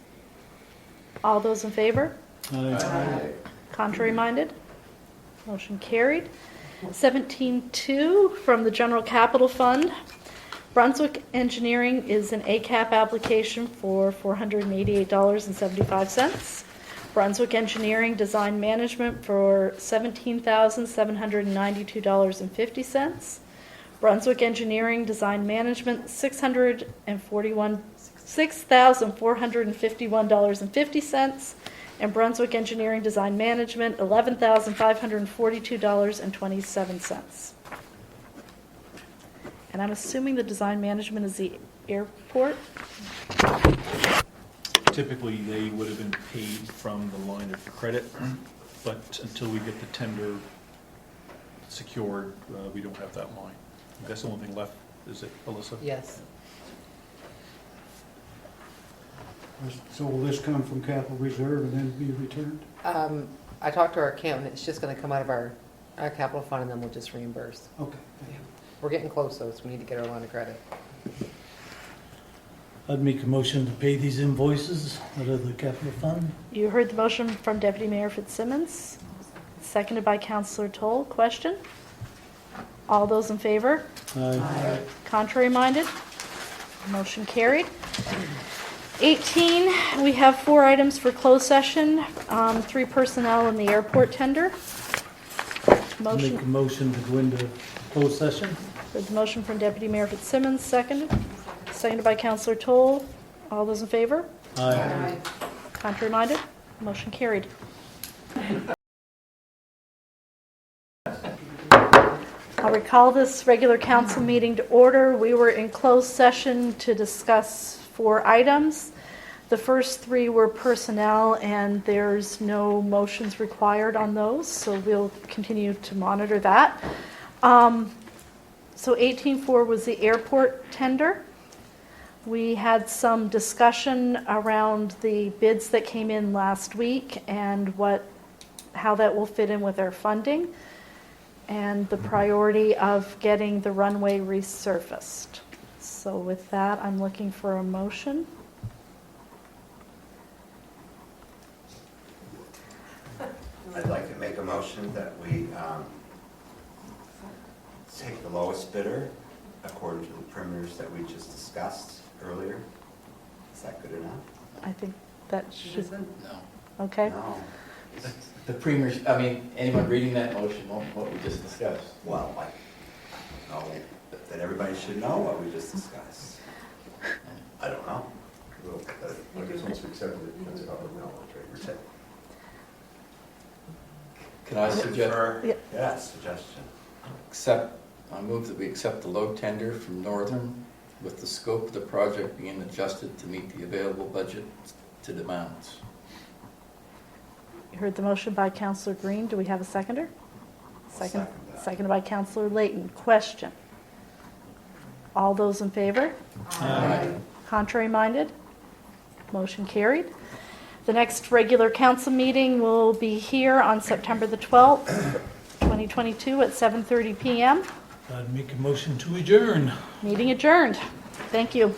Speaker 3: All those in favor?
Speaker 5: Aye.
Speaker 3: Contrary minded? Motion carried. 17.2 from the General Capital Fund. Brunswick Engineering is an ACAP application for $488.75. Brunswick Engineering Design Management for $17,792.50. Brunswick Engineering Design Management, $6,451.50, and Brunswick Engineering Design Management, $11,542.27. And I'm assuming the design management is the airport?
Speaker 9: Typically, they would have been paid from the line of credit, but until we get the tender secured, we don't have that line. That's the only thing left, is it, Alyssa?
Speaker 10: Yes.
Speaker 8: So will this come from capital reserve and then be returned?
Speaker 10: I talked to our accountant, it's just gonna come out of our capital fund and then we'll just reimburse.
Speaker 8: Okay.
Speaker 10: We're getting close though, so we need to get our line of credit.
Speaker 5: I'd make a motion to pay these invoices out of the capital fund.
Speaker 3: You heard the motion from Deputy Mayor Fitzsimmons, seconded by Councillor Toll. Question? All those in favor?
Speaker 5: Aye.
Speaker 3: Contrary minded? Motion carried. 18, we have 4 items for closed session, 3 personnel in the airport tender.
Speaker 5: Make a
Speaker 3: Motion,
Speaker 5: motion to go into closed session.
Speaker 3: heard the motion from Deputy Mayor Fitzsimmons, seconded by Councillor Toll. All those in favor?
Speaker 5: Aye.
Speaker 3: Contrary minded? Motion carried. I'll recall this regular council meeting to order. We were in closed session to discuss 4 items. The first 3 were personnel, and there's no motions required on those, so we'll continue to monitor that. So 18.4 was the airport tender. We had some discussion around the bids that came in last week and how that will fit in with our funding, and the priority of getting the runway resurfaced. So with that, I'm looking for a motion.
Speaker 6: I'd like to make a motion that we take the lowest bidder according to the perimeters that we just discussed earlier. Is that good enough?
Speaker 3: I think that should,
Speaker 4: No.
Speaker 3: okay.
Speaker 6: No.
Speaker 4: The premiers, I mean, anyone reading that motion, what we just discussed?
Speaker 6: Well, I don't know that everybody should know what we just discussed. I don't know.
Speaker 14: Well, I guess once we accept it, that's public knowledge, right?
Speaker 4: Can I suggest,
Speaker 6: Yeah, suggestion.
Speaker 4: I move that we accept the low tender from Northern with the scope of the project being adjusted to meet the available budget to demands.
Speaker 3: You heard the motion by Councillor Green. Do we have a seconder?
Speaker 6: Second that.
Speaker 3: Seconded by Councillor Layton. Question. All those in favor?
Speaker 4: Aye.
Speaker 3: Contrary minded? Motion carried. The next regular council meeting will be here on September the 12th, 2022 at 7:30 p.m.
Speaker 5: I'd make a motion to adjourn.
Speaker 3: Meeting adjourned. Thank you.